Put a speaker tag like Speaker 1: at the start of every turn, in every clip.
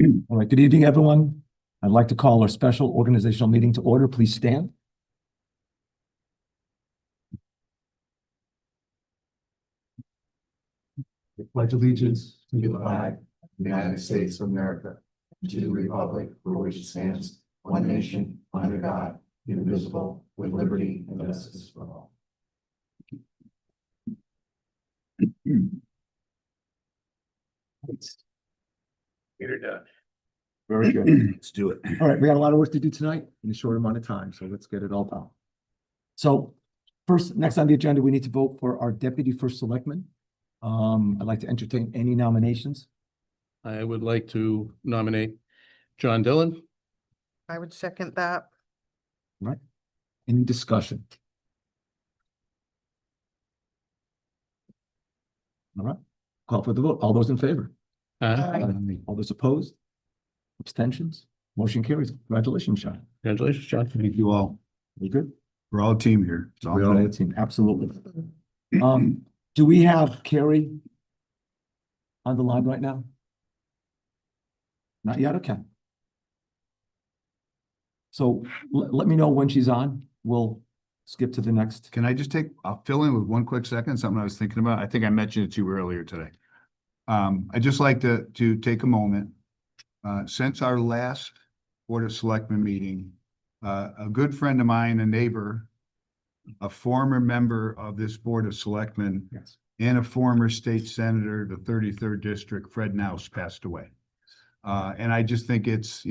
Speaker 1: All right, good evening, everyone. I'd like to call our special organizational meeting to order. Please stand. I pledge allegiance to the flag of the United States of America, and to the republic for which it stands, one nation, under God, indivisible, with liberty and justice for all.
Speaker 2: Get her done.
Speaker 1: Very good.
Speaker 2: Let's do it.
Speaker 1: All right, we got a lot of work to do tonight in a short amount of time, so let's get it all done. So first, next on the agenda, we need to vote for our deputy first selectman. I'd like to entertain any nominations.
Speaker 3: I would like to nominate John Dillon.
Speaker 4: I would second that.
Speaker 1: All right, any discussion? All right, call for the vote. All those in favor? All those opposed? Abstentions? Motion carries. Congratulations, John.
Speaker 3: Congratulations, John.
Speaker 2: Thank you all.
Speaker 1: You good?
Speaker 2: We're all a team here. It's all
Speaker 1: We're all a team, absolutely. Do we have Carrie on the line right now? Not yet, okay. So let me know when she's on. We'll skip to the next.
Speaker 2: Can I just I'll fill in with one quick second, something I was thinking about. I think I mentioned it to you earlier today. I'd just like to take a moment. Since our last Board of Selectmen meeting, a good friend of mine, a neighbor, a former member of this Board of Selectmen,
Speaker 1: Yes.
Speaker 2: and a former state senator, the 33rd district, Fred Nouse, passed away. And I just think it's,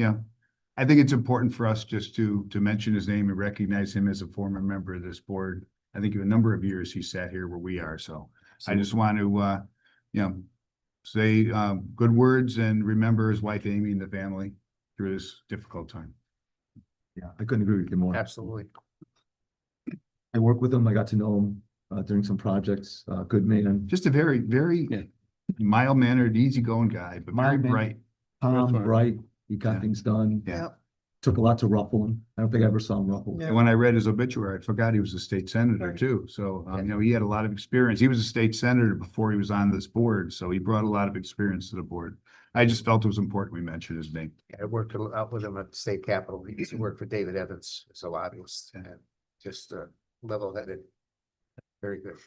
Speaker 2: I think it's important for us just to mention his name and recognize him as a former member of this board. I think a number of years he sat here where we are. So I just want to, say good words and remember his wife, Amy, and the family through this difficult time.
Speaker 1: Yeah, I couldn't agree with you more.
Speaker 3: Absolutely.
Speaker 1: I worked with him. I got to know him during some projects. Good man.
Speaker 2: Just a very, very mild-mannered, easygoing guy, but very
Speaker 1: Mild-mannered.
Speaker 2: bright.
Speaker 1: Calm,
Speaker 3: That's right.
Speaker 1: bright. He got
Speaker 2: Yeah.
Speaker 1: things done.
Speaker 2: Yeah.
Speaker 4: Yep.
Speaker 1: Took a lot to ruffle him. I don't think I ever saw him ruffle.
Speaker 4: Yeah.
Speaker 2: And when I read his obituary, I forgot he was a state senator
Speaker 4: Right.
Speaker 2: too. So, he had a lot of experience. He was a state senator before he was on this board. So he brought a lot of experience to the board. I just felt it was important we mention his name.
Speaker 5: I worked out with him at the state capitol. He used to work for David Evans as a lobbyist and just level-headed. Very good.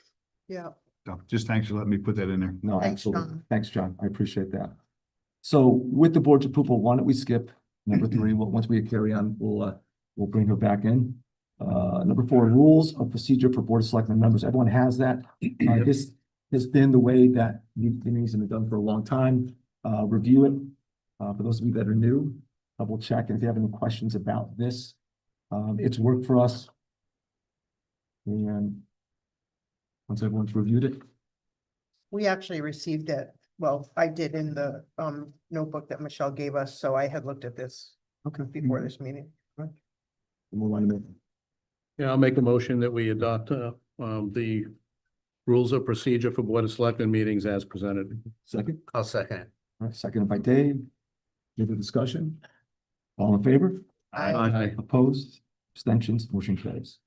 Speaker 4: Yeah.
Speaker 2: So just thanks for letting me put that in there.
Speaker 1: No,
Speaker 4: Thanks,
Speaker 1: absolutely.
Speaker 4: John.
Speaker 1: Thanks, John. I appreciate that. So with the board's approval, why don't we skip number 3? Well, once we carry on, we'll bring her back in. Number 4, rules of procedure for Board of Selectmen members. Everyone has that. This has been the way that meetings have been done for a long time. Review it. For those of you that are new, double check. And if you have any questions about this, it's worked for us. And once everyone's reviewed it,
Speaker 4: We actually received it. Well, I did in the notebook that Michelle gave us, so I had looked at this
Speaker 1: okay.
Speaker 4: before this meeting.
Speaker 1: And we'll want to make.
Speaker 3: Yeah, I'll make a motion that we adopt the rules of procedure for Board of Selectmen meetings as presented.
Speaker 1: Second.
Speaker 5: I'll second it.
Speaker 1: All right, seconded by Dave. Further discussion? All in favor?
Speaker 3: Aye.
Speaker 1: Opposed? Abstentions? Motion carries.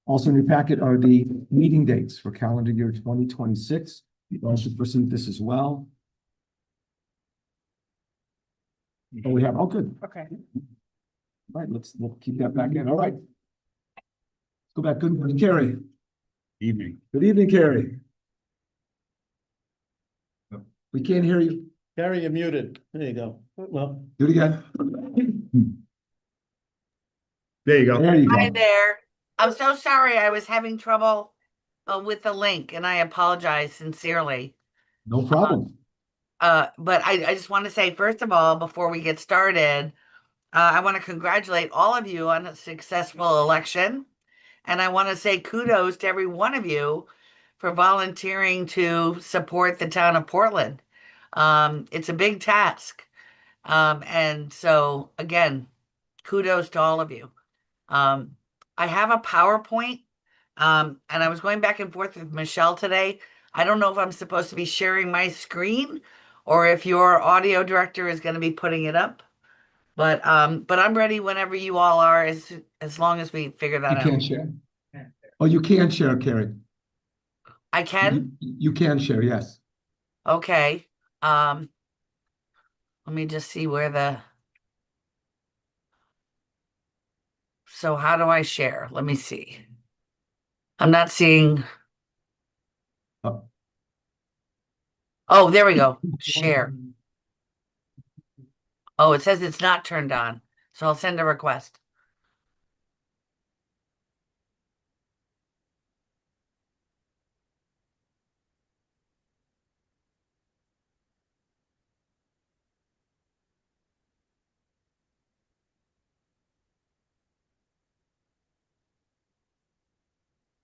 Speaker 1: Also in your packet are the meeting dates for calendar year 2026. You all should proceed this as well. Oh, we have, good.
Speaker 4: Okay.
Speaker 1: All right, we'll keep that back in. All right. Let's go back. Good morning, Carrie.
Speaker 2: Evening.
Speaker 1: Good evening, Carrie. We can't hear you.
Speaker 3: Carrie, you're muted. There you go. Well,
Speaker 1: Do it again.
Speaker 2: There you go.
Speaker 1: There you
Speaker 6: Hi
Speaker 1: go.
Speaker 6: there. I'm so sorry. I was having trouble with the link and I apologize sincerely.
Speaker 1: No problem.
Speaker 6: But I just want to say, first of all, before we get started, I want to congratulate all of you on a successful election. And I want to say kudos to every one of you for volunteering to support the town of Portland. It's a big task. And so again, kudos to all of you. I have a PowerPoint, and I was going back and forth with Michelle today. I don't know if I'm supposed to be sharing my screen or if your audio director is going to be putting it up. But I'm ready whenever you all are, as long as we figure that
Speaker 1: You
Speaker 6: out.
Speaker 1: can't share. Oh, you can share, Carrie.
Speaker 6: I can?
Speaker 1: You can share, yes.
Speaker 6: Okay. Let me just see where so how do I share? Let me see. I'm not seeing.
Speaker 1: Oh.
Speaker 6: Oh, there we go. Share. Oh, it says it's not turned on. So I'll send a request.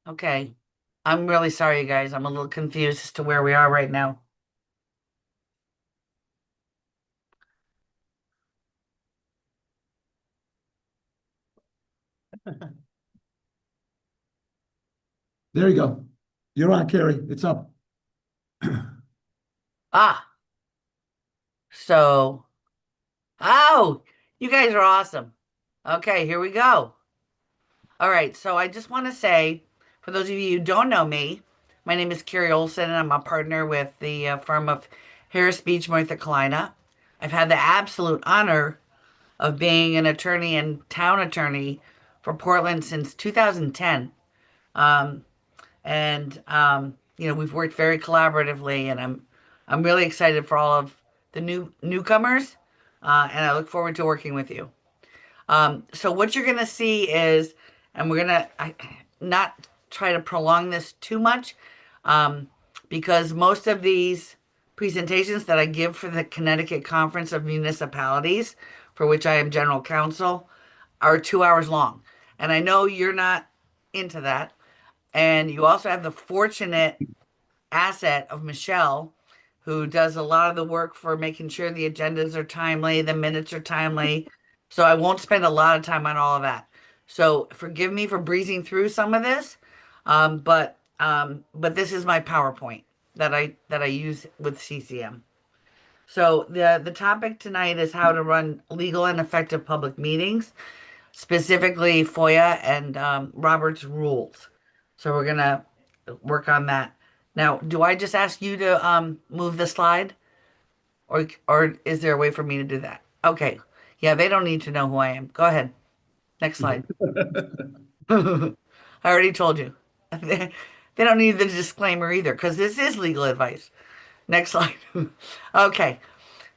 Speaker 6: Okay. I'm really sorry, you guys. I'm a little confused as to where we are right now.
Speaker 1: There you go. You're on, Carrie. It's up.
Speaker 6: Ah, so, oh, you guys are awesome. Okay, here we go. All right, so I just want to say, for those of you who don't know me, my name is Carrie Olson, and I'm a partner with the firm of Harris Beach, North Carolina. I've had the absolute honor of being an attorney and town attorney for Portland since 2010. Um, and we've worked very collaboratively, and I'm really excited for all of the newcomers, and I look forward to working with you. So what you're gonna see is, and we're gonna not try to prolong this too much, um, because most of these presentations that I give for the Connecticut Conference of Municipalities, for which I am general counsel, are 2 hours long. And I know you're not into that. And you also have the fortunate asset of Michelle, who does a lot of the work for making sure the agendas are timely, the minutes are timely. So I won't spend a lot of time on all of that. So forgive me for breezing through some of this, but this is my PowerPoint that I use with CCM. So the topic tonight is how to run legal and effective public meetings, specifically FOIA and Robert's rules. So we're gonna work on that. Now, do I just ask you to move the slide, or is there a way for me to do that? Okay. Yeah, they don't need to know who I am. Go ahead. Next slide. I already told you. They don't need the disclaimer either, because this is legal advice. Next slide. Okay.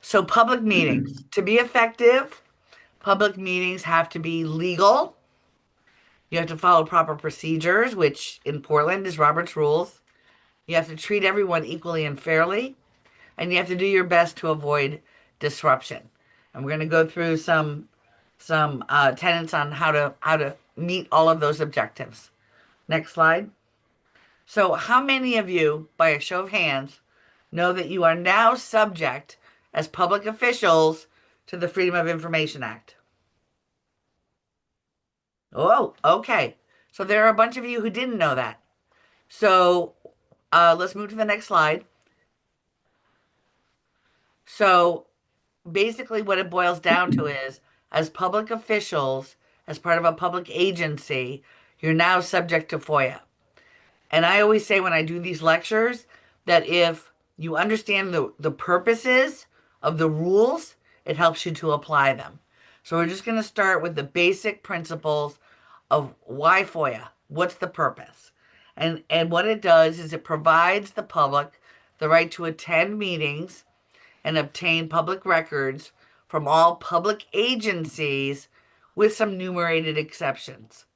Speaker 6: So public meetings. To be effective, public meetings have to be legal. You have to follow proper procedures, which in Portland is Robert's rules. You have to treat everyone equally and fairly, and you have to do your best to avoid disruption. And we're going to go through some tenets on how to meet all of those objectives. Next slide. So, how many of you, by a show of hands, know that you are now subject as public officials to the Freedom of Information Act? Oh, okay. So there are a bunch of you who didn't know that. So let's move to the next slide. So basically, what it boils down to is, as public officials, as part of a public agency, you're now subject to FOIA. And I always say when I do these lectures that if you understand the purposes of the rules, it helps you to apply them. So we're just going to start with the basic principles of why FOIA. What's the purpose? And what it does is it provides the public the right to attend meetings and obtain public records from all public agencies with some enumerated exceptions.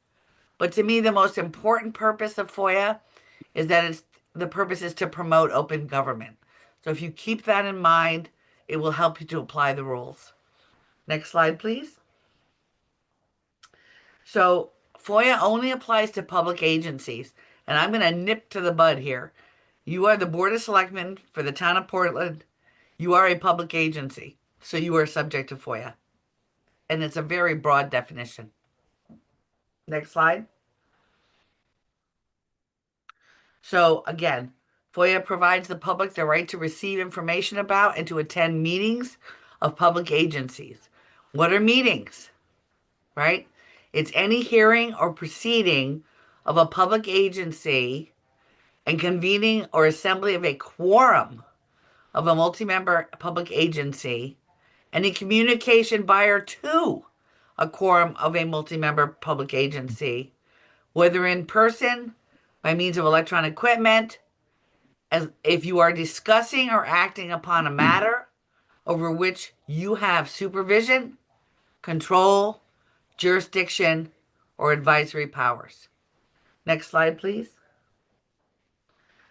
Speaker 6: But to me, the most important purpose of FOIA is that the purpose is to promote open government. So if you keep that in mind, it will help you to apply the rules. Next slide, please. So FOIA only applies to public agencies, and I'm going to nip to the bud here. You are the Board of Selectmen for the town of Portland. You are a public agency, so you are subject to FOIA. And it's a very broad definition. Next slide. So again, FOIA provides the public the right to receive information about and to attend meetings of public agencies. What are meetings? Right? It's any hearing or proceeding of a public agency and convening or assembly of a quorum of a multi-member public agency Any communication by or to a quorum of a multi-member public agency, whether in person, by means of electronic equipment, as if you are discussing or acting upon a matter over which you have supervision, control, jurisdiction, or advisory powers. Next slide, please.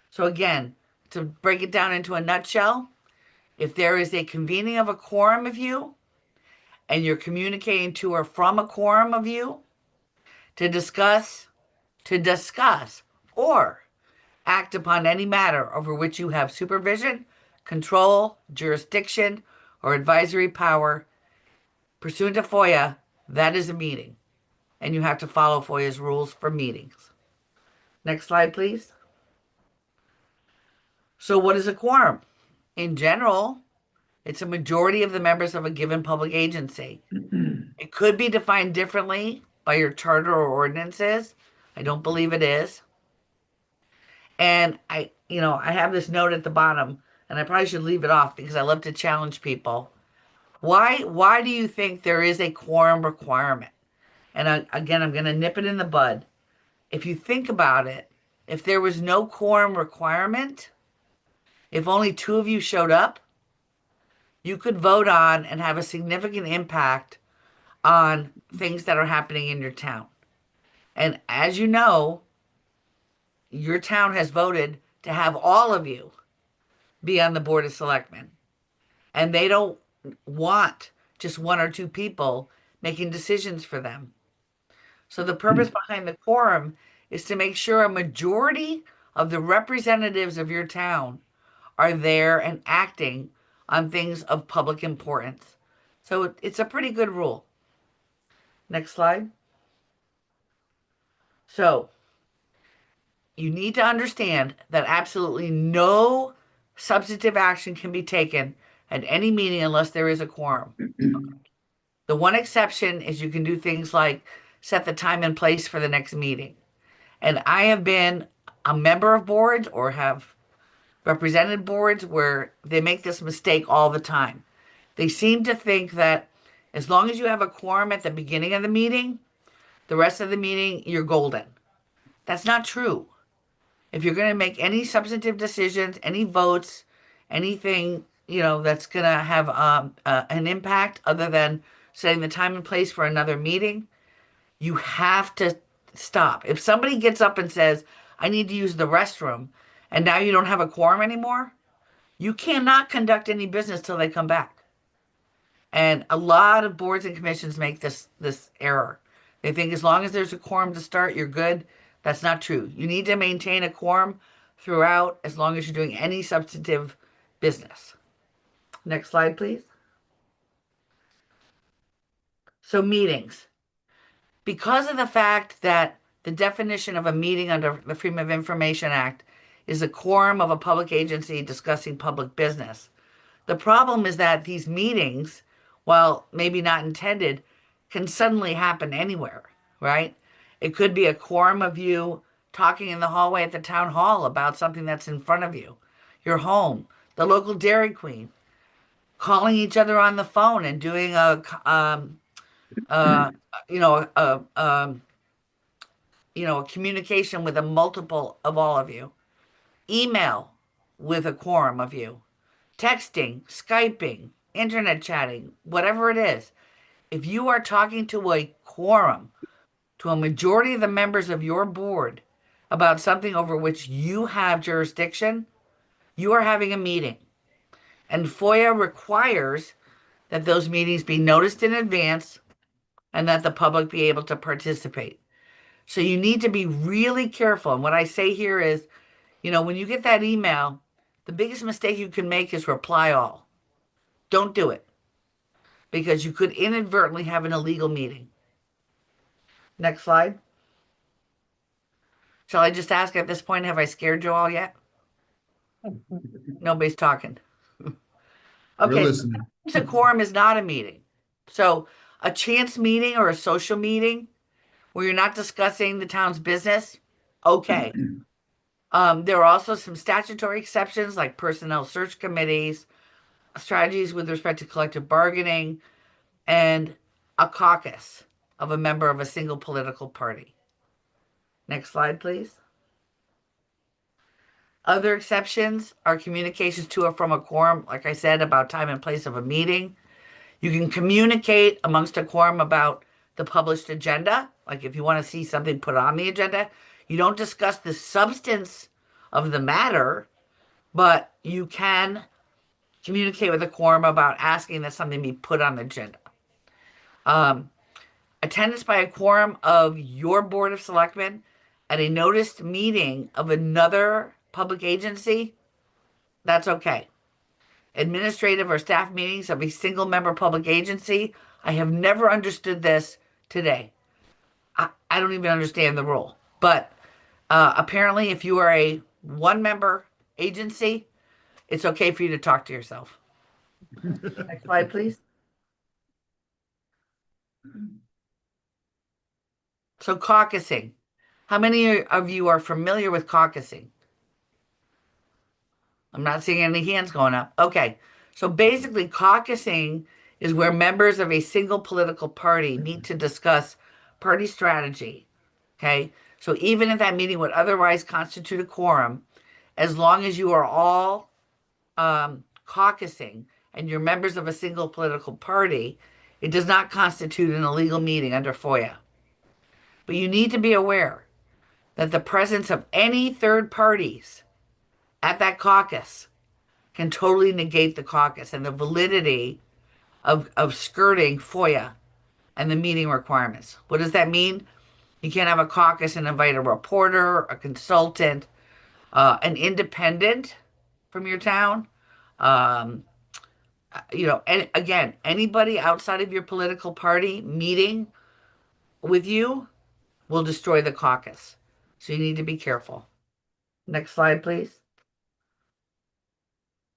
Speaker 6: So again, to break it down into a nutshell, if there is a convening of a quorum of you and you're communicating to or from a quorum of you to discuss, or act upon any matter over which you have supervision, control, jurisdiction, or advisory power pursuant to FOIA, that is a meeting. And you have to follow FOIA's rules for meetings. Next slide, please. So what is a quorum? In general, it's a majority of the members of a given public agency. It could be defined differently by your charter or ordinances. I don't believe it is. And I have this note at the bottom, and I probably should leave it off because I love to challenge people. Why do you think there is a quorum requirement? And again, I'm going to nip it in the bud. If you think about it, if there was no quorum requirement, if only two of you showed up, you could vote on and have a significant impact on things that are happening in your town. And as you know, your town has voted to have all of you be on the Board of Selectmen. And they don't want just one or two people making decisions for them. So the purpose behind the quorum is to make sure a majority of the representatives of your town are there and acting on things of public importance. So it's a pretty good rule. Next slide. So you need to understand that absolutely no substantive action can be taken at any meeting unless there is a quorum. The one exception is you can do things like set the time and place for the next meeting. And I have been a member of boards or have represented boards where they make this mistake all the time. They seem to think that as long as you have a quorum at the beginning of the meeting, the rest of the meeting, you're golden. That's not true. If you're going to make any substantive decisions, any votes, anything, that's going to have an impact other than setting the time and place for another meeting, you have to stop. If somebody gets up and says, I need to use the restroom, and now you don't have a quorum anymore, you cannot conduct any business till they come back. And a lot of boards and commissions make this error. They think as long as there's a quorum to start, you're good. That's not true. You need to maintain a quorum throughout as long as you're doing any substantive business. Next slide, please. So meetings. Because of the fact that the definition of a meeting under the Freedom of Information Act is a quorum of a public agency discussing public business, the problem is that these meetings, while maybe not intended, can suddenly happen anywhere, right? It could be a quorum of you talking in the hallway at the town hall about something that's in front of you, your home, the local Dairy Queen, calling each other on the phone and doing a communication with a multiple of all of you, email with a quorum of you, texting, Skyping, internet chatting, whatever it is. If you are talking to a quorum, to a majority of the members of your board about something over which you have jurisdiction, you are having a meeting. And FOIA requires that those meetings be noticed in advance and that the public be able to participate. So you need to be really careful. And what I say here is, when you get that email, the biggest mistake you can make is reply all. Don't do it because you could inadvertently have an illegal meeting. Next slide. Shall I just ask at this point, have I scared you all yet? Nobody's talking.
Speaker 2: We're
Speaker 6: Okay,
Speaker 2: listening.
Speaker 6: so a quorum is not a meeting. So a chance meeting or a social meeting where you're not discussing the town's business, okay. There are also some statutory exceptions like personnel search committees, strategies with respect to collective bargaining, and a caucus of a member of a single political party. Next slide, please. Other exceptions are communications to or from a quorum, like I said, about time and place of a meeting. You can communicate amongst a quorum about the published agenda. Like if you want to see something put on the agenda, you don't discuss the substance of the matter, but you can communicate with a quorum about asking that something be put on the agenda. Attendance by a quorum of your Board of Selectmen at a noticed meeting of another public agency, that's okay. Administrative or staff meetings of a single member public agency, I have never understood this today. I don't even understand the rule. But apparently, if you are a one member agency, it's okay for you to talk to yourself. Next slide, please. So, caucusing. How many of you are familiar with caucusing? I'm not seeing any hands going up. Okay. So basically, caucusing is where members of a single political party meet to discuss party strategy. Okay. So even if that meeting would otherwise constitute a quorum, as long as you are all caucusing and you're members of a single political party, it does not constitute an illegal meeting under FOIA. But you need to be aware that the presence of any third parties at that caucus can totally negate the caucus and the validity of skirting FOIA and the meeting requirements. What does that mean? You can't have a caucus and invite a reporter, a consultant, an independent from your town. Um, and again, anybody outside of your political party meeting with you will destroy the caucus. So you need to be careful. Next slide, please.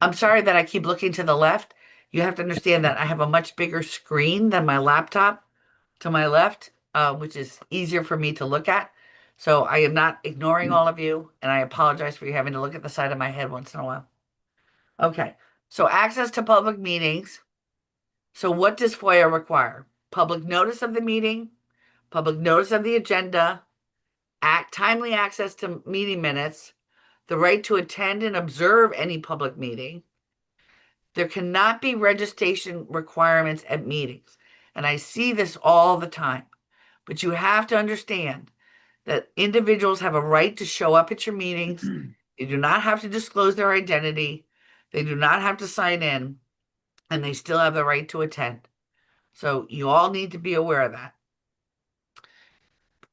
Speaker 6: I'm sorry that I keep looking to the left. You have to understand that I have a much bigger screen than my laptop to my left, which is easier for me to look at. So I am not ignoring all of you, and I apologize for you having to look at the side of my head once in a while. Okay, so access to public meetings. So what does FOIA require? Public notice of the meeting, public notice of the agenda, timely access to meeting minutes, the right to attend and observe any public meeting. There cannot be registration requirements at meetings. And I see this all the time. But you have to understand that individuals have a right to show up at your meetings. They do not have to disclose their identity. They do not have to sign in. And they still have the right to attend. So you all need to be aware of that.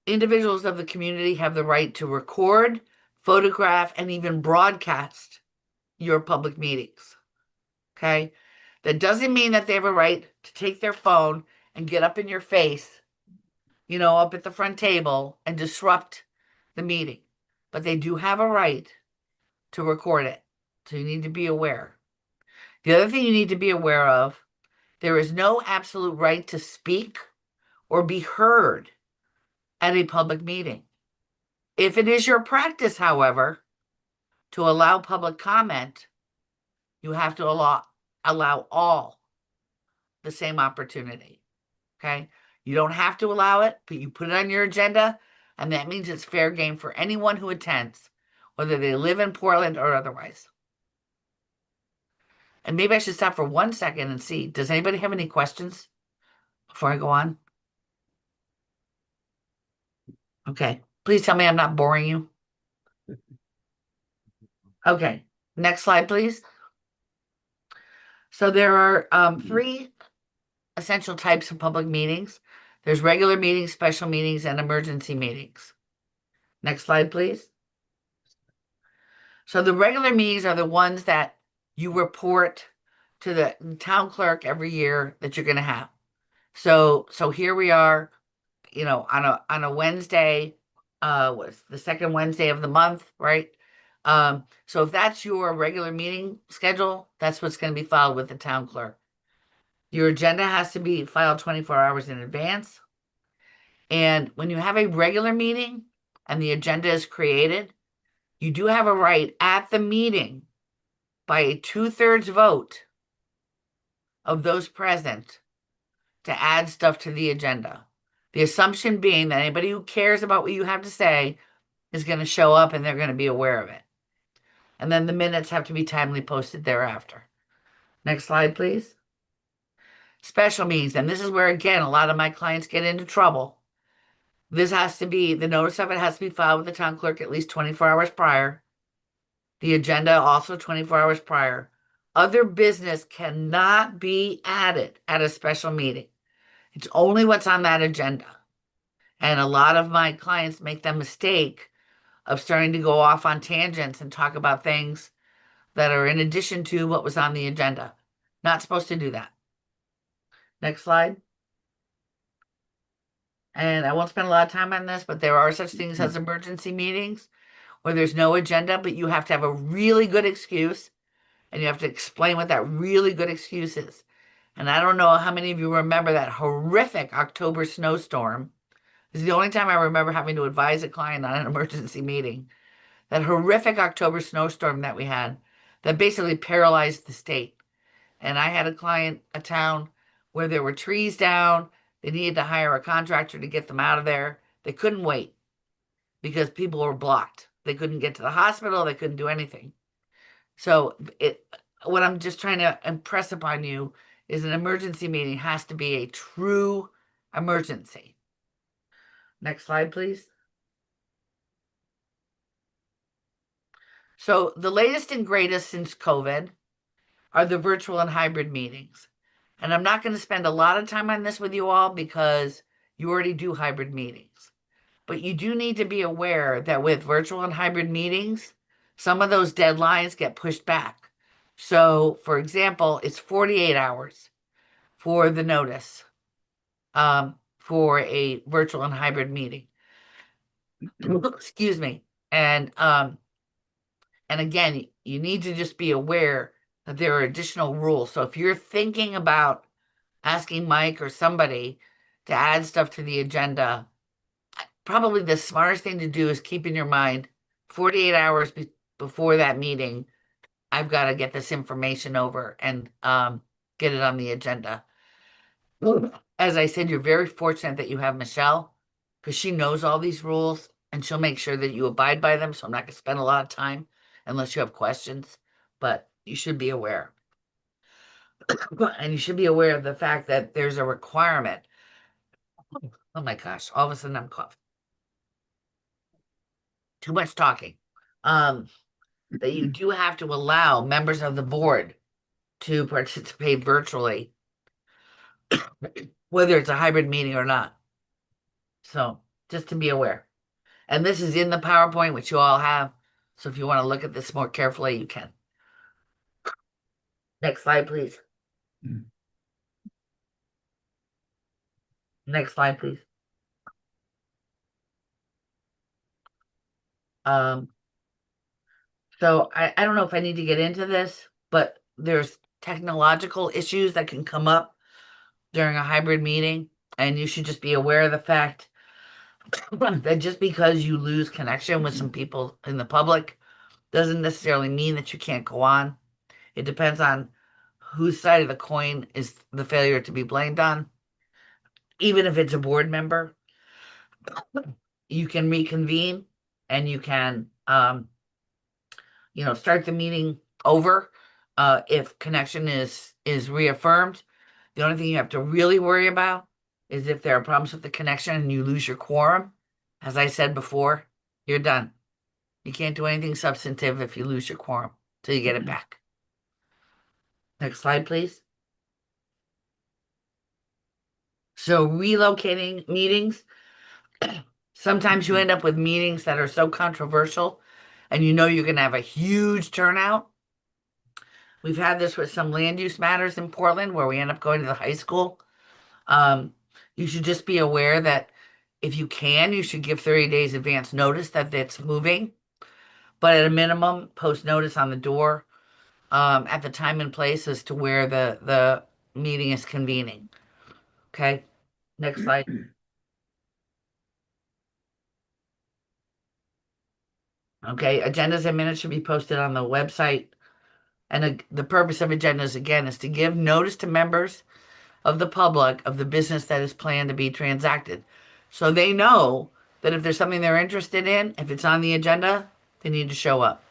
Speaker 6: Individuals of the community have the right to record, photograph, and even broadcast your public meetings. Okay? That doesn't mean that they have a right to take their phone and get up in your face, up at the front table and disrupt the meeting. But they do have a right to record it. So you need to be aware. The other thing you need to be aware of, there is no absolute right to speak or be heard at a public meeting. If it is your practice, however, to allow public comment, you have to allow all the same opportunity. Okay? You don't have to allow it, but you put it on your agenda, and that means it's fair game for anyone who attends, whether they live in Portland or otherwise. And maybe I should stop for 1 second and see, does anybody have any questions before I go on? Okay. Please tell me I'm not boring you. Okay. Next slide, please. So there are 3 essential types of public meetings. There's regular meetings, special meetings, and emergency meetings. Next slide, please. So the regular meetings are the ones that you report to the town clerk every year that you're going to have. So here we are, on a Wednesday, what's the second Wednesday of the month, right? So if that's your regular meeting schedule, that's what's going to be filed with the town clerk. Your agenda has to be filed 24 hours in advance. And when you have a regular meeting and the agenda is created, you do have a right at the meeting by a 2/3 vote of those present to add stuff to the agenda. The assumption being that anybody who cares about what you have to say is going to show up and they're going to be aware of it. And then the minutes have to be timely posted thereafter. Next slide, please. Special meetings, and this is where, again, a lot of my clients get into trouble. This has to be, the notice of it has to be filed with the town clerk at least 24 hours prior. The agenda also 24 hours prior. Other business cannot be added at a special meeting. It's only what's on that agenda. And a lot of my clients make the mistake of starting to go off on tangents and talk about things that are in addition to what was on the agenda. Not supposed to do that. Next slide. And I won't spend a lot of time on this, but there are such things as emergency meetings where there's no agenda, but you have to have a really good excuse and you have to explain what that really good excuse is. And I don't know how many of you remember that horrific October snowstorm. This is the only time I remember having to advise a client on an emergency meeting. That horrific October snowstorm that we had that basically paralyzed the state. And I had a town where there were trees down. They needed to hire a contractor to get them out of there. They couldn't wait because people were blocked. They couldn't get to the hospital. They couldn't do anything. So what I'm just trying to impress upon you is an emergency meeting has to be a true emergency. Next slide, please. So the latest and greatest since COVID are the virtual and hybrid meetings. And I'm not going to spend a lot of time on this with you all because you already do hybrid meetings. But you do need to be aware that with virtual and hybrid meetings, some of those deadlines get pushed back. So, for example, it's 48 hours for the notice for a virtual and hybrid meeting. Excuse me. And again, you need to just be aware that there are additional rules. So if you're thinking about asking Mike or somebody to add stuff to the agenda, probably the smartest thing to do is keep in your mind 48 hours before that meeting, I've got to get this information over and get it on the agenda. As I said, you're very fortunate that you have Michelle because she knows all these rules and she'll make sure that you abide by them. So I'm not going to spend a lot of time unless you have questions, but you should be aware. And you should be aware of the fact that there's a requirement. Oh my gosh, all of a sudden I'm coughing. Too much talking. That you do have to allow members of the board to participate virtually, whether it's a hybrid meeting or not. So just to be aware. And this is in the PowerPoint, which you all have. So if you want to look at this more carefully, you can. Next slide, please. Next slide, please. So I don't know if I need to get into this, but there's technological issues that can come up during a hybrid meeting, and you should just be aware of the fact that just because you lose connection with some people in the public doesn't necessarily mean that you can't go on. It depends on whose side of the coin is the failure to be blamed on. Even if it's a board member, you can reconvene and you can start the meeting over if connection is reaffirmed. The only thing you have to really worry about is if there are problems with the connection and you lose your quorum. As I said before, you're done. You can't do anything substantive if you lose your quorum till you get it back. Next slide, please. So relocating meetings. Sometimes you end up with meetings that are so controversial and you know you're going to have a huge turnout. We've had this with some land use matters in Portland where we end up going to the high school. You should just be aware that if you can, you should give 30 days advance notice that it's moving. But at a minimum, post notice on the door at the time and place as to where the meeting is convening. Okay, next slide. Okay, agendas and minutes should be posted on the website And the purpose of agendas, again, is to give notice to members of the public of the business that is planned to be transacted. So they know that if there's something they're interested in, if it's on the agenda, they need to show up.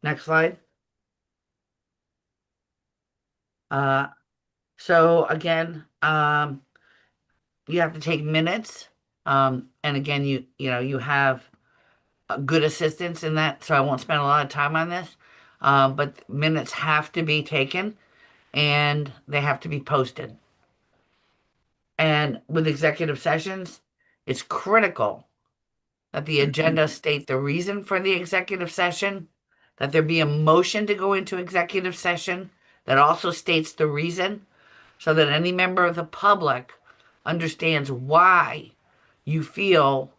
Speaker 6: Next slide. Uh, so again, you have to take minutes. And again, you have good assistance in that, so I won't spend a lot of time on this. But minutes have to be taken and they have to be posted. And with executive sessions, it's critical that the agenda state the reason for the executive session, that there be a motion to go into executive session that also states the reason, so that any member of the public understands why you feel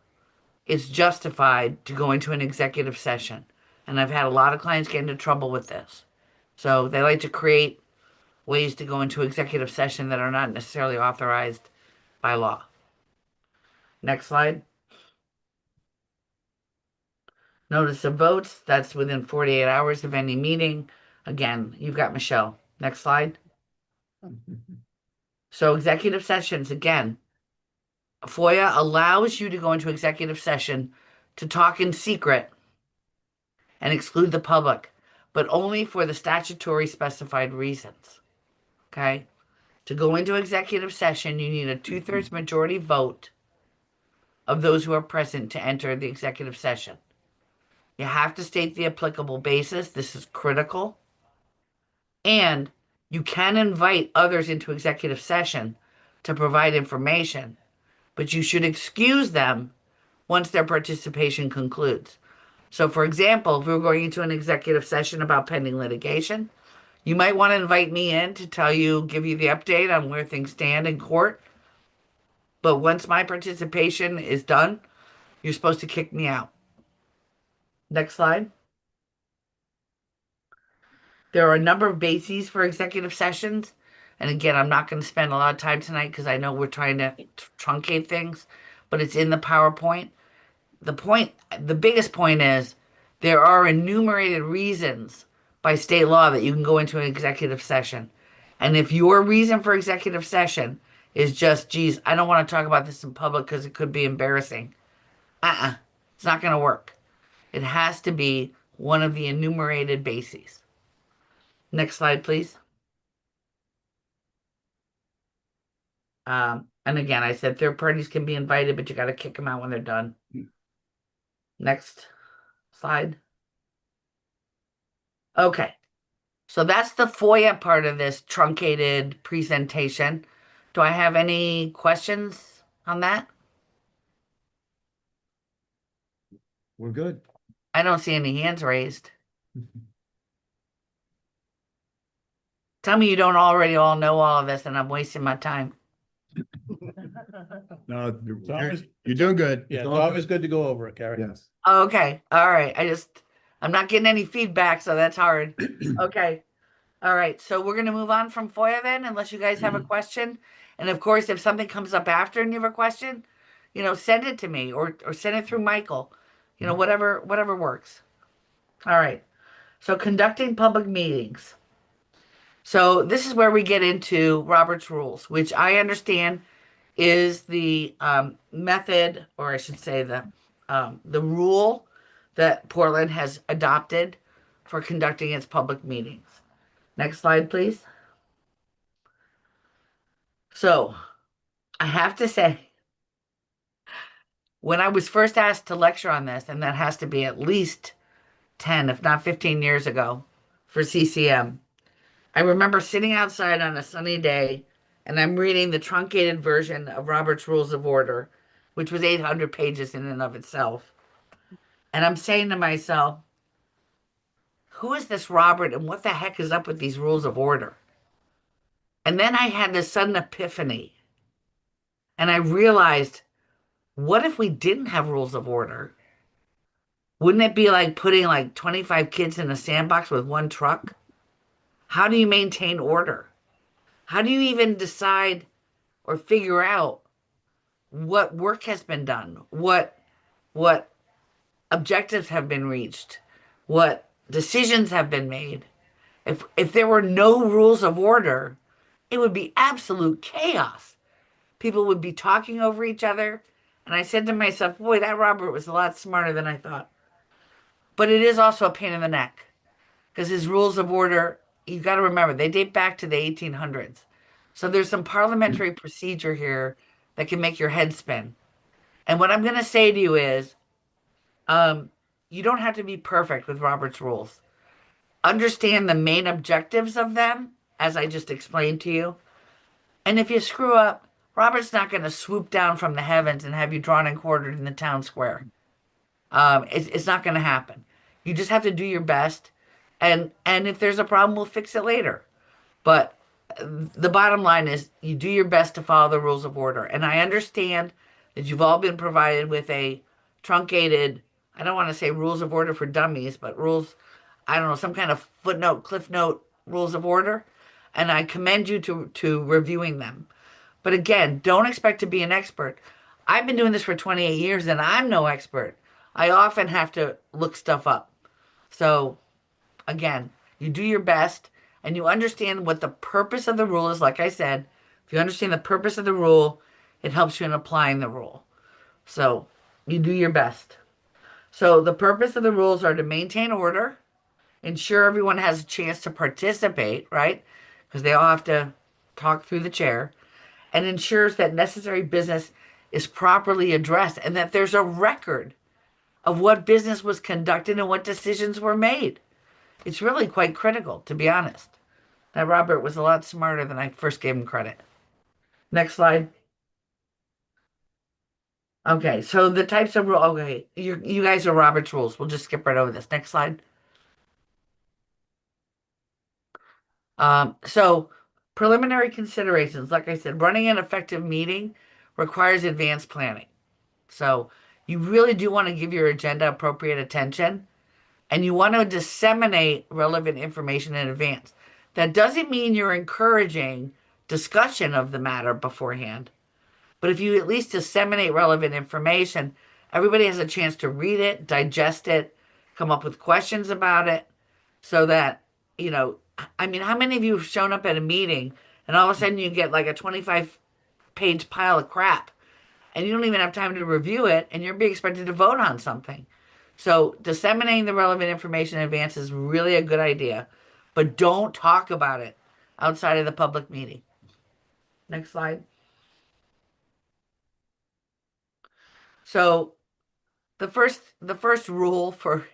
Speaker 6: it's justified to go into an executive session. And I've had a lot of clients get into trouble with this. So they like to create ways to go into executive session that are not necessarily authorized by law. Next slide. Notice of votes, that's within 48 hours of any meeting. Again, you've got Michelle. Next slide. So executive sessions, again, FOIA allows you to go into executive session to talk in secret and exclude the public, but only for the statutory specified reasons. Okay? To go into executive session, you need a 2/3 majority vote of those who are present to enter the executive session. You have to state the applicable basis. This is critical. And you can invite others into executive session to provide information, but you should excuse them once their participation concludes. So, for example, if we were going into an executive session about pending litigation, you might want to invite me in to give you the update on where things stand in court. But once my participation is done, you're supposed to kick me out. Next slide. There are a number of bases for executive sessions. And again, I'm not going to spend a lot of time tonight because I know we're trying to truncate things, but it's in the PowerPoint. The biggest point is there are enumerated reasons by state law that you can go into an executive session. And if your reason for executive session is just, geez, I don't want to talk about this in public because it could be embarrassing. It's not going to work. It has to be one of the enumerated bases. Next slide, please. And again, I said third parties can be invited, but you got to kick them out when they're done. Next slide. Okay. So that's the FOIA part of this truncated presentation. Do I have any questions on that?
Speaker 1: We're good.
Speaker 6: I don't see any hands raised. Tell me you don't already all know all of this and I'm wasting my time.
Speaker 2: No,
Speaker 3: always-
Speaker 2: you're doing good.
Speaker 3: Yeah, it's always good to go over it, Carrie.
Speaker 1: Yes.
Speaker 6: Okay. All right. I'm not getting any feedback, so that's hard. Okay. All right. So we're going to move on from FOIA then, unless you guys have a question. And of course, if something comes up after and you have a question, send it to me or send it through Michael, whatever works. All right. So conducting public meetings. So this is where we get into Robert's rules, which I understand is the method, or I should say the rule that Portland has adopted for conducting its public meetings. Next slide, please. So I have to say, when I was first asked to lecture on this, and that has to be at least 10, if not 15 years ago for CCM, I remember sitting outside on a sunny day and I'm reading the truncated version of Robert's Rules of Order, which was 800 pages in and of itself. And I'm saying to myself, who is this Robert and what the heck is up with these rules of order? And then I had this sudden epiphany. And I realized, what if we didn't have rules of order? Wouldn't it be like putting like 25 kids in a sandbox with one truck? How do you maintain order? How do you even decide or figure out what work has been done? What objectives have been reached? What decisions have been made? If there were no rules of order, it would be absolute chaos. People would be talking over each other. And I said to myself, boy, that Robert was a lot smarter than I thought. But it is also a pain in the neck because his rules of order, you got to remember, they date back to the 1800s. So there's some parliamentary procedure here that can make your head spin. And what I'm going to say to you is, um, you don't have to be perfect with Robert's rules. Understand the main objectives of them, as I just explained to you. And if you screw up, Robert's not going to swoop down from the heavens and have you drawn and quartered in the town square. It's not going to happen. You just have to do your best, and if there's a problem, we'll fix it later. But the bottom line is, you do your best to follow the rules of order. And I understand that you've all been provided with a truncated, I don't want to say rules of order for dummies, but rules, I don't know, some kind of footnote, cliff note rules of order. And I commend you to reviewing them. But again, don't expect to be an expert. I've been doing this for 28 years and I'm no expert. I often have to look stuff up. So again, you do your best and you understand what the purpose of the rule is. Like I said, if you understand the purpose of the rule, it helps you in applying the rule. So you do your best. So the purpose of the rules are to maintain order, ensure everyone has a chance to participate, right? Because they all have to talk through the chair, and ensures that necessary business is properly addressed and that there's a record of what business was conducted and what decisions were made. It's really quite critical, to be honest. That Robert was a lot smarter than I first gave him credit. Next slide. Okay, so the types of rules. Okay, you guys are Robert's rules. We'll just skip right over this. Next slide. So preliminary considerations, like I said, running an effective meeting requires advanced planning. So you really do want to give your agenda appropriate attention and you want to disseminate relevant information in advance. That doesn't mean you're encouraging discussion of the matter beforehand, but if you at least disseminate relevant information, everybody has a chance to read it, digest it, come up with questions about it, so that, I mean, how many of you have shown up at a meeting and all of a sudden you get like a 25-page pile of crap and you don't even have time to review it and you're being expected to vote on something? So disseminating the relevant information in advance is really a good idea, but don't talk about it outside of the public meeting. Next slide. So the first rule for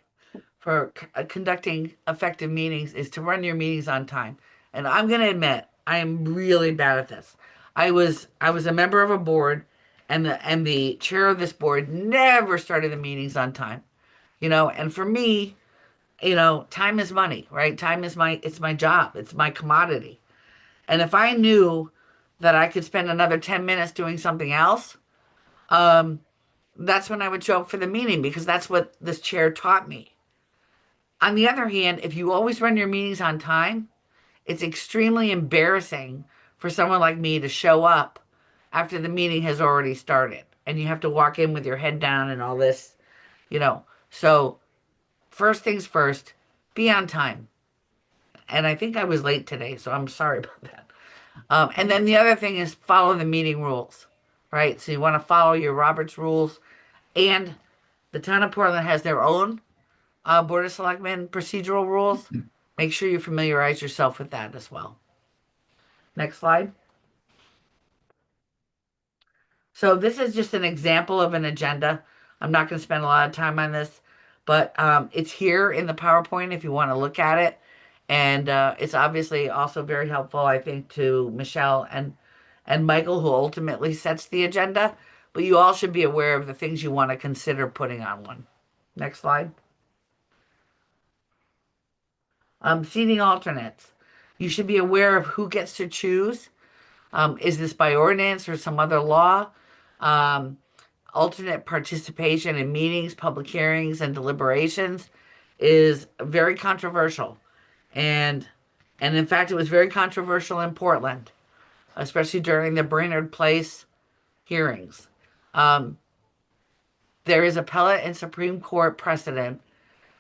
Speaker 6: conducting effective meetings is to run your meetings on time. And I'm going to admit, I am really bad at this. I was a member of a board, and the chair of this board never started the meetings on time. And for me, time is money, right? Time is it's my job. It's my commodity. And if I knew that I could spend another 10 minutes doing something else, um, that's when I would show up for the meeting because that's what this chair taught me. On the other hand, if you always run your meetings on time, it's extremely embarrassing for someone like me to show up after the meeting has already started and you have to walk in with your head down and all this, you know. So, first things first, be on time. And I think I was late today, so I'm sorry about that. And then the other thing is follow the meeting rules, right? So you want to follow your Roberts rules. And the town of Portland has their own Board of Selectmen procedural rules. Make sure you familiarize yourself with that as well. Next slide. So this is just an example of an agenda. I'm not going to spend a lot of time on this, but it's here in the PowerPoint if you want to look at it. And it's obviously also very helpful, I think, to Michelle and Michael, who ultimately sets the agenda. But you all should be aware of the things you want to consider putting on one. Next slide. Seating alternates. You should be aware of who gets to choose. Is this by ordinance or some other law? Alternate participation in meetings, public hearings, and deliberations is very controversial. And in fact, it was very controversial in Portland, especially during the Brainerd Place hearings. There is appellate and Supreme Court precedent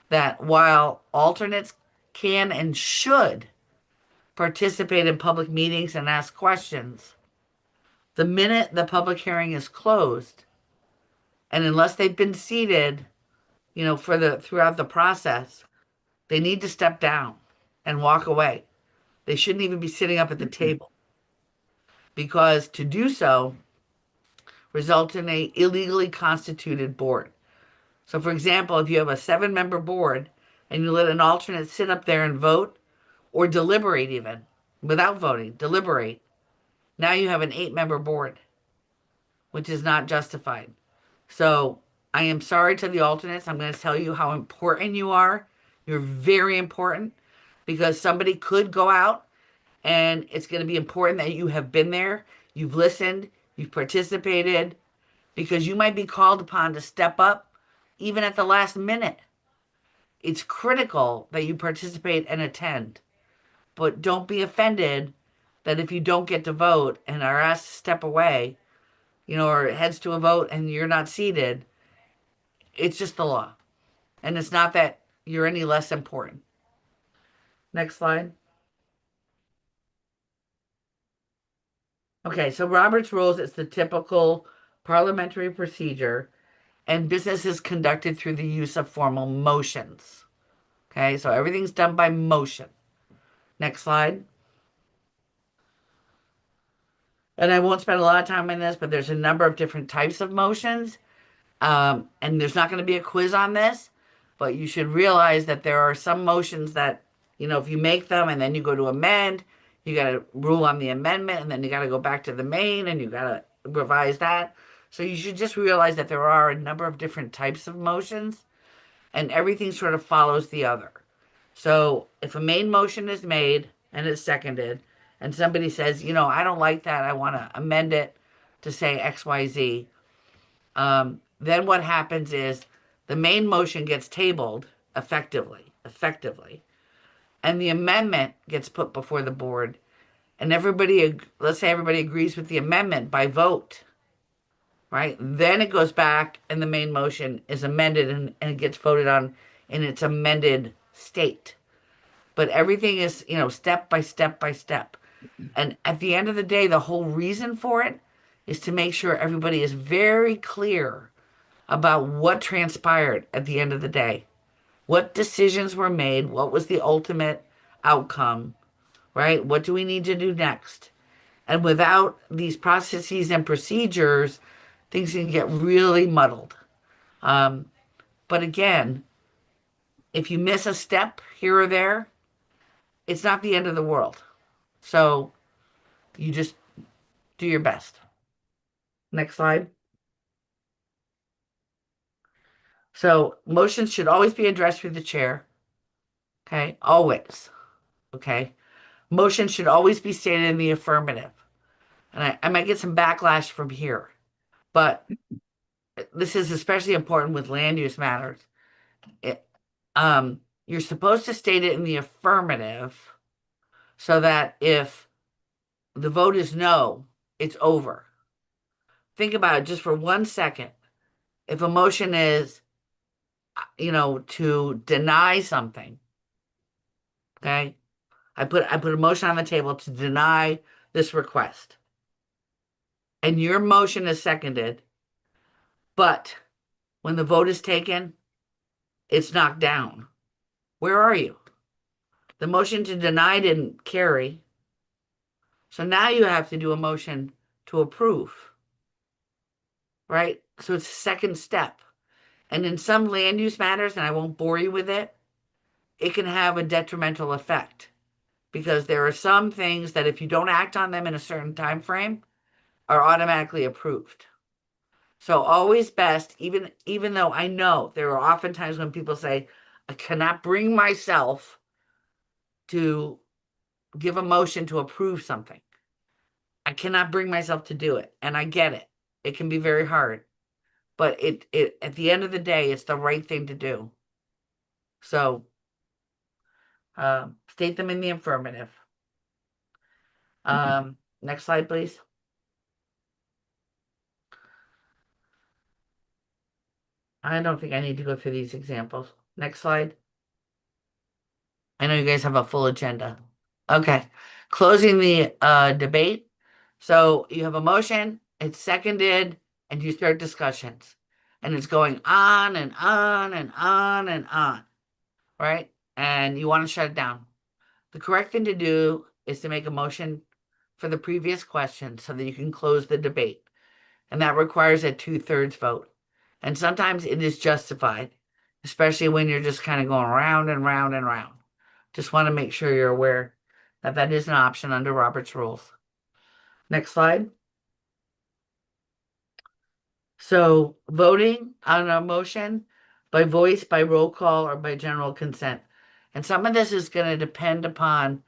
Speaker 6: that while alternates can and should participate in public meetings and ask questions. The minute the public hearing is closed, and unless they've been seated, for the throughout the process, they need to step down and walk away. They shouldn't even be sitting up at the table because to do so results in a illegally constituted board. So for example, if you have a 7-member board and you let an alternate sit up there and vote or deliberate even without voting, deliberate, now you have an 8-member board, which is not justified. So I am sorry to the alternates. I'm going to tell you how important you are. You're very important because somebody could go out and it's going to be important that you have been there, you've listened, you've participated, because you might be called upon to step up even at the last minute. It's critical that you participate and attend, but don't be offended that if you don't get to vote and are asked to step away, or it heads to a vote and you're not seated. It's just the law. And it's not that you're any less important. Next slide. Okay, so Robert's rules is the typical parliamentary procedure, and business is conducted through the use of formal motions. Okay, so everything's done by motion. Next slide. And I won't spend a lot of time on this, but there's a number of different types of motions. And there's not going to be a quiz on this, but you should realize that there are some motions that, if you make them and then you go to amend, you got to rule on the amendment and then you got to go back to the main and you got to revise that. So you should just realize that there are a number of different types of motions and everything sort of follows the other. So if a main motion is made and it's seconded and somebody says, I don't like that, I want to amend it to say XYZ, then what happens is the main motion gets tabled effectively, and the amendment gets put before the board, and let's say everybody agrees with the amendment by vote, right? Then it goes back and the main motion is amended and it gets voted on in its amended state. But everything is, step by step by step. And at the end of the day, the whole reason for it is to make sure everybody is very clear about what transpired at the end of the day. What decisions were made? What was the ultimate outcome, right? What do we need to do next? And without these processes and procedures, things can get really muddled. But again, if you miss a step here or there, it's not the end of the world. So you just do your best. Next slide. So motions should always be addressed through the chair. Okay, always. Okay. Motion should always be stated in the affirmative. And I might get some backlash from here, but this is especially important with land use matters. It, you're supposed to state it in the affirmative so that if the vote is no, it's over. Think about it just for 1 second. If a motion is, to deny something, okay? I put a motion on the table to deny this request. And your motion is seconded, but when the vote is taken, it's knocked down. Where are you? The motion to deny didn't carry. So now you have to do a motion to approve, right? So it's a second step. And in some land use matters, and I won't bore you with it, it can have a detrimental effect because there are some things that if you don't act on them in a certain time frame are automatically approved. So always best, even though I know there are often times when people say, I cannot bring myself to give a motion to approve something. I cannot bring myself to do it. And I get it. It can be very hard. But it at the end of the day, it's the right thing to do. So state them in the affirmative. Next slide, please. I don't think I need to go through these examples. Next slide. I know you guys have a full agenda. Okay, closing the debate. So you have a motion, it's seconded, and you start discussions. And it's going on and on and on and on, right? And you want to shut it down. The correct thing to do is to make a motion for the previous question so that you can close the debate. And that requires a 2/3 vote. And sometimes it is justified, especially when you're just kind of going round and round and round. Just want to make sure you're aware that that is an option under Robert's rules. Next slide. So voting on a motion by voice, by roll call, or by general consent. And some of this is going to depend upon,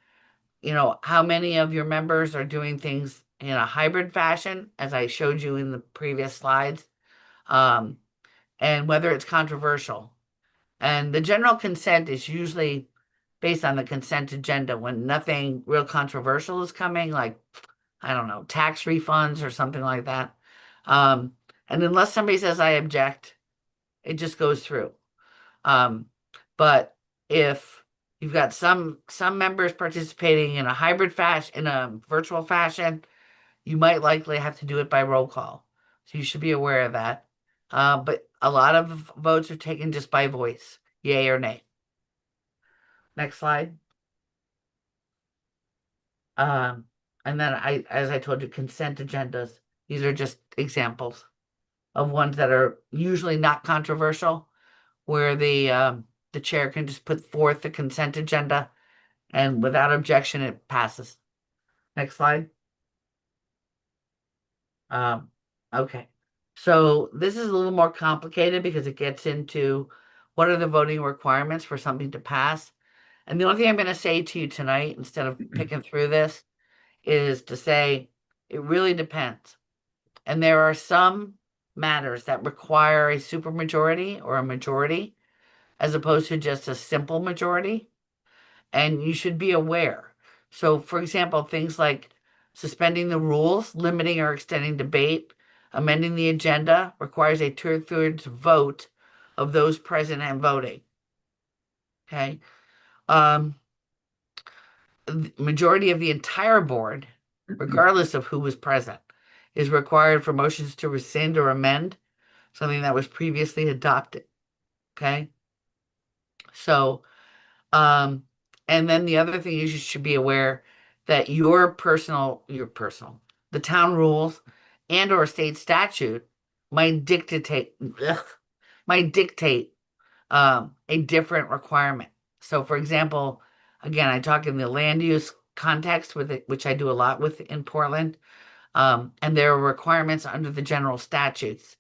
Speaker 6: how many of your members are doing things in a hybrid fashion, as I showed you in the previous slides, and whether it's controversial. And the general consent is usually based on the consent agenda when nothing real controversial is coming, like, I don't know, tax refunds or something like that. And unless somebody says I object, it just goes through. But if you've got some members participating in a hybrid fashion, in a virtual fashion, you might likely have to do it by roll call. So you should be aware of that. But a lot of votes are taken just by voice, yay or nay. Next slide. And then as I told you, consent agendas. These are just examples of ones that are usually not controversial, where the chair can just put forth the consent agenda, and without objection, it passes. Next slide. Okay. So this is a little more complicated because it gets into what are the voting requirements for something to pass. And the only thing I'm going to say to you tonight, instead of picking through this, is to say it really depends. And there are some matters that require a supermajority or a majority as opposed to just a simple majority. And you should be aware. So, for example, things like suspending the rules, limiting or extending debate, amending the agenda requires a 2/3 vote of those present and voting. Okay. The majority of the entire board, regardless of who was present, is required for motions to rescind or amend something that was previously adopted. Okay. So, and then the other thing is you should be aware that the town rules and or state statute ugh, might dictate a different requirement. So, for example, again, I talk in the land use context with it, which I do a lot with in Portland. And there are requirements under the general statutes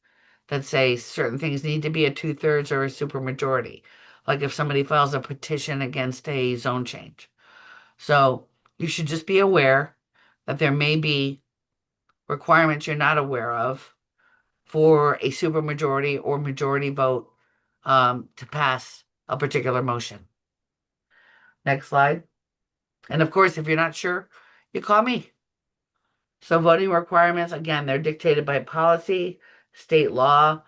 Speaker 6: that say certain things need to be a 2/3 or a supermajority. Like if somebody files a petition against a zone change. So you should just be aware that there may be requirements you're not aware of for a supermajority or majority vote to pass a particular motion. Next slide. And of course, if you're not sure, you call me. So voting requirements, again, they're dictated by policy, state law,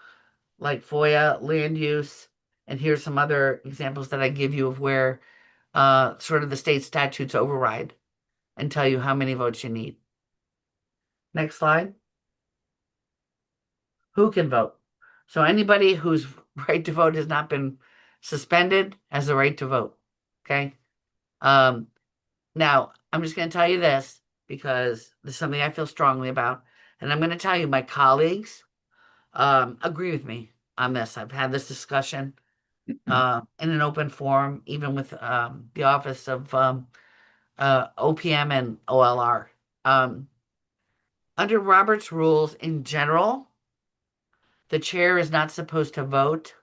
Speaker 6: like FOIA, land use, and here's some other examples that I give you of where sort of the state statutes override and tell you how many votes you need. Next slide. Who can vote? So anybody whose right to vote has not been suspended has the right to vote. Okay. Now I'm just going to tell you this because this is something I feel strongly about, and I'm going to tell you my colleagues agree with me on this. I've had this discussion in an open forum, even with the Office of OPM and OLR. Under Robert's rules in general, the chair is not supposed to vote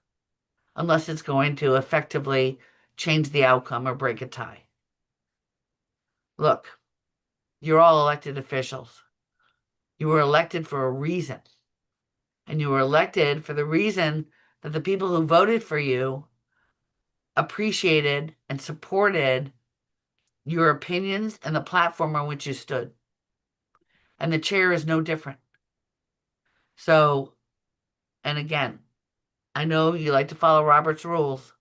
Speaker 6: unless it's going to effectively change the outcome or break a tie. Look, you're all elected officials. You were elected for a reason. And you were elected for the reason that the people who voted for you appreciated and supported your opinions and the platform on which you stood. And the chair is no different. So, and again, I know you like to follow Robert's rules,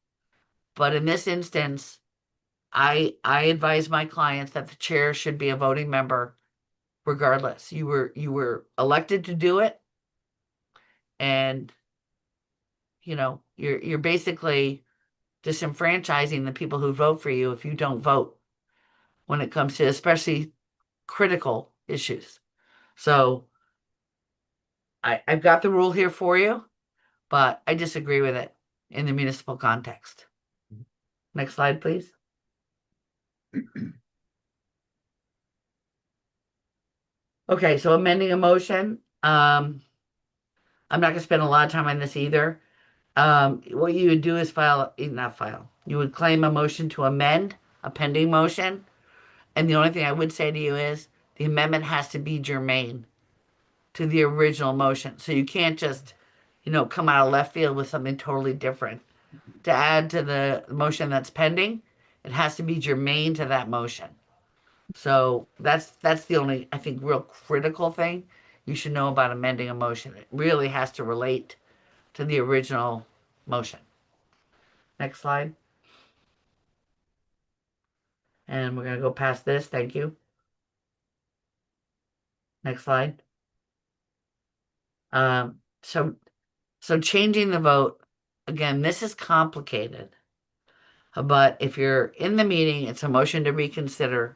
Speaker 6: but in this instance, I advise my clients that the chair should be a voting member regardless. You were elected to do it, and you're basically disenfranchising the people who vote for you if you don't vote when it comes to especially critical issues. So I've got the rule here for you, but I disagree with it in the municipal context. Next slide, please. Okay, so amending a motion. I'm not gonna spend a lot of time on this either. What you would do is not file. You would claim a motion to amend a pending motion. And the only thing I would say to you is the amendment has to be germane to the original motion. So you can't just, come out of left field with something totally different. To add to the motion that's pending, it has to be germane to that motion. So that's the only, I think, real critical thing you should know about amending a motion. It really has to relate to the original motion. Next slide. And we're going to go past this. Thank you. Next slide. So changing the vote, again, this is complicated. But if you're in the meeting, it's a motion to reconsider,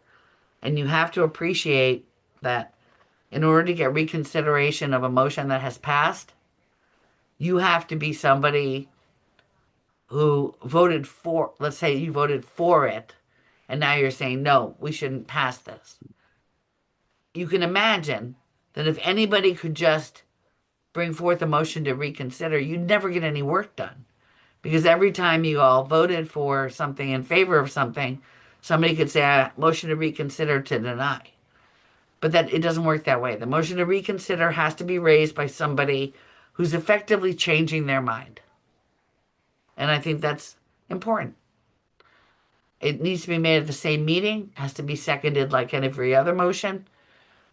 Speaker 6: and you have to appreciate that in order to get reconsideration of a motion that has passed, you have to be somebody who voted for, let's say you voted for it, and now you're saying, no, we shouldn't pass this. You can imagine that if anybody could just bring forth a motion to reconsider, you'd never get any work done. Because every time you all voted for something in favor of something, somebody could say, motion to reconsider to deny. But that it doesn't work that way. The motion to reconsider has to be raised by somebody who's effectively changing their mind. And I think that's important. It needs to be made at the same meeting, has to be seconded like every other motion.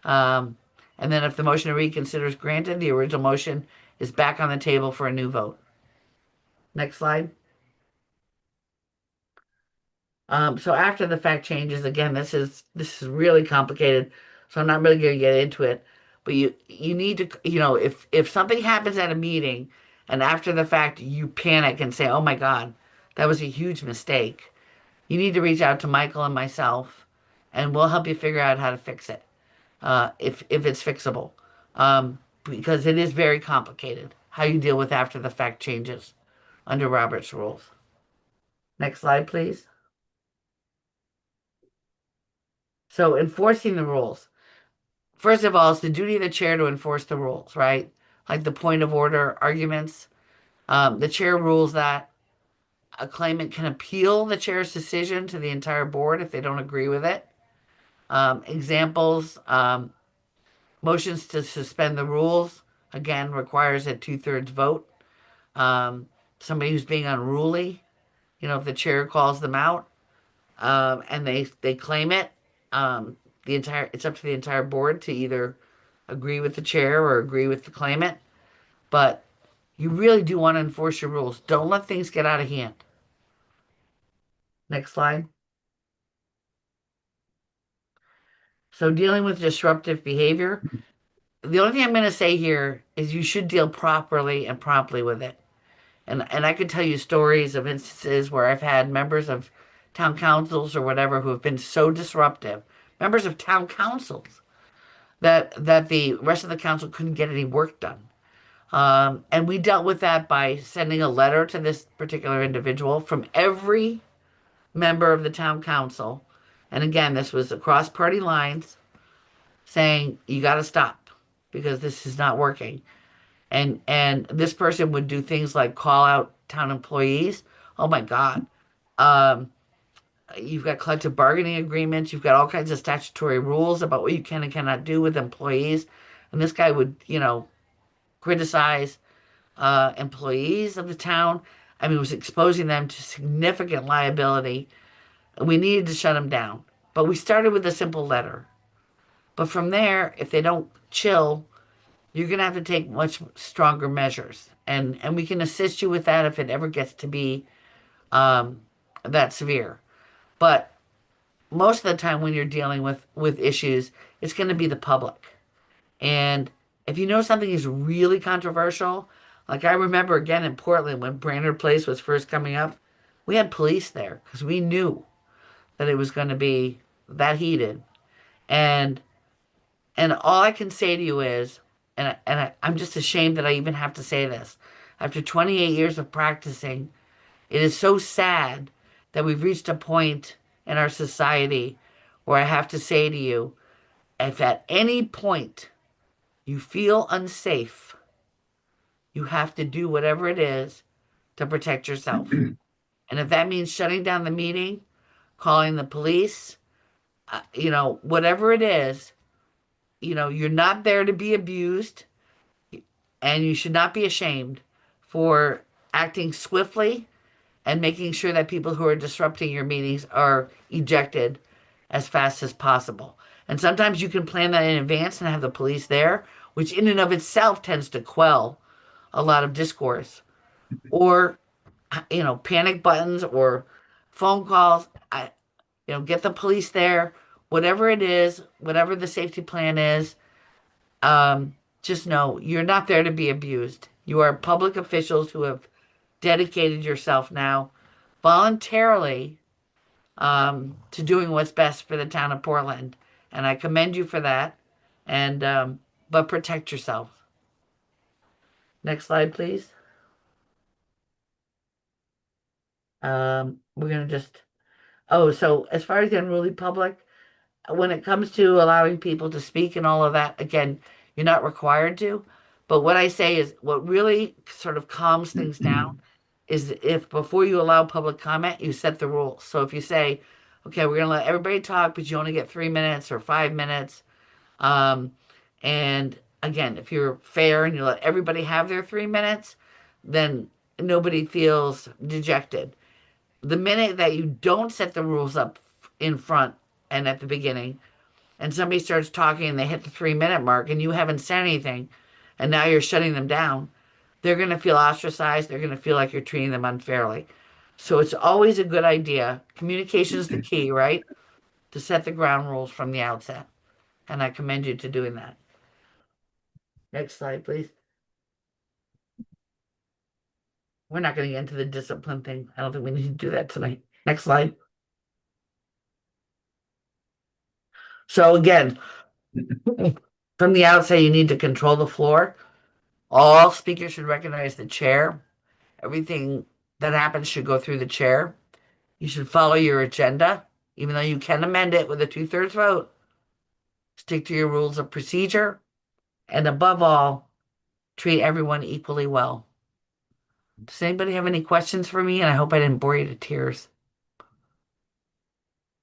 Speaker 6: And then if the motion to reconsider is granted, the original motion is back on the table for a new vote. Next slide. So after the fact changes, again, this is really complicated, so I'm not really going to get into it. But you need to, if something happens at a meeting and after the fact you panic and say, "Oh my God, that was a huge mistake," you need to reach out to Michael and myself, and we'll help you figure out how to fix it, if it's fixable, because it is very complicated how you deal with after the fact changes under Robert's rules. Next slide, please. So enforcing the rules. First of all, it's the duty of the chair to enforce the rules, right? Like the point of order arguments. The chair rules that a claimant can appeal the chair's decision to the entire board if they don't agree with it. Examples, motions to suspend the rules, again, requires a 2/3 vote. Somebody who's being unruly, if the chair calls them out, and they claim it, it's up to the entire board to either agree with the chair or agree with the claimant. But you really do want to enforce your rules. Don't let things get out of hand. Next slide. So dealing with disruptive behavior, the only thing I'm going to say here is you should deal properly and promptly with it. And I could tell you stories of instances where I've had members of town councils or whatever who have been so disruptive, members of town councils, that the rest of the council couldn't get any work done. And we dealt with that by sending a letter to this particular individual from every member of the town council. And again, this was across party lines, saying, you got to stop because this is not working. And this person would do things like call out town employees. Oh my God. You've got collective bargaining agreements. You've got all kinds of statutory rules about what you can and cannot do with employees. And this guy would, criticize employees of the town. I mean, it was exposing them to significant liability. We needed to shut him down. But we started with a simple letter. But from there, if they don't chill, you're going to have to take much stronger measures. And we can assist you with that if it ever gets to be that severe. But most of the time when you're dealing with issues, it's going to be the public. And if you know something is really controversial, like I remember again in Portland when Brainerd Place was first coming up, we had police there because we knew that it was going to be that heated. And all I can say to you is, I'm just ashamed that I even have to say this. After 28 years of practicing, it is so sad that we've reached a point in our society where I have to say to you, if at any point you feel unsafe, you have to do whatever it is to protect yourself. And if that means shutting down the meeting, calling the police, whatever it is, you're not there to be abused and you should not be ashamed for acting swiftly and making sure that people who are disrupting your meetings are ejected as fast as possible. And sometimes you can plan that in advance and have the police there, which in and of itself tends to quell a lot of discourse. Or, panic buttons or phone calls. Get the police there, whatever it is, whatever the safety plan is. Just know you're not there to be abused. You are public officials who have dedicated yourself now voluntarily to doing what's best for the town of Portland. And I commend you for that. And but protect yourself. Next slide, please. We're gonna just so as far as the unruly public, when it comes to allowing people to speak and all of that, again, you're not required to. But what I say is what really sort of calms things down is if before you allow public comment, you set the rules. So if you say, okay, we're gonna let everybody talk, but you only get 3 minutes or 5 minutes. Um, and again, if you're fair and you let everybody have their 3 minutes, then nobody feels dejected. The minute that you don't set the rules up in front and at the beginning, and somebody starts talking and they hit the 3 minute mark and you haven't said anything, and now you're shutting them down, they're going to feel ostracized. They're going to feel like you're treating them unfairly. So it's always a good idea. Communication is the key, right? To set the ground rules from the outset. And I commend you to doing that. Next slide, please. We're not going to get into the discipline thing. I don't think we need to do that tonight. Next slide. So again, from the outset, you need to control the floor. All speakers should recognize the chair. Everything that happens should go through the chair. You should follow your agenda, even though you can amend it with a 2/3 vote. Stick to your rules of procedure. And above all, treat everyone equally well. Does anybody have any questions for me? And I hope I didn't bore you to tears.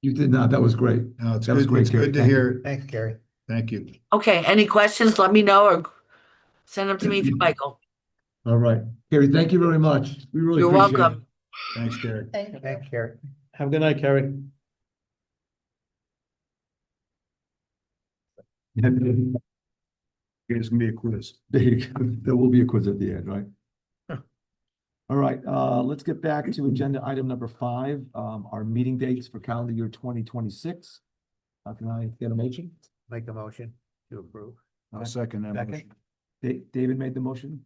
Speaker 1: You did not. That was great.
Speaker 2: No, it's
Speaker 1: That was
Speaker 2: good,
Speaker 1: great,
Speaker 2: it's
Speaker 1: Gary.
Speaker 2: good to
Speaker 1: Thank you.
Speaker 2: hear.
Speaker 5: Thanks, Gary.
Speaker 2: Thank you.
Speaker 6: Okay, any questions? Let me know or send them to me from Michael.
Speaker 1: All right. Gary, thank you very much. We really
Speaker 6: You're
Speaker 1: appreciate it.
Speaker 6: welcome.
Speaker 2: Thanks, Gary.
Speaker 4: Thank you.
Speaker 5: Thanks, Gary.
Speaker 3: Have a good night, Carrie.
Speaker 2: It's gonna be a quiz.
Speaker 1: There will be a quiz at the end, right?
Speaker 3: Huh.
Speaker 1: All right, let's get back to agenda item number 5, our meeting dates for calendar year 2026. How can I get a motion?
Speaker 5: Make a motion to approve.
Speaker 2: I'll second that
Speaker 1: Second.
Speaker 2: motion.
Speaker 1: David made the motion.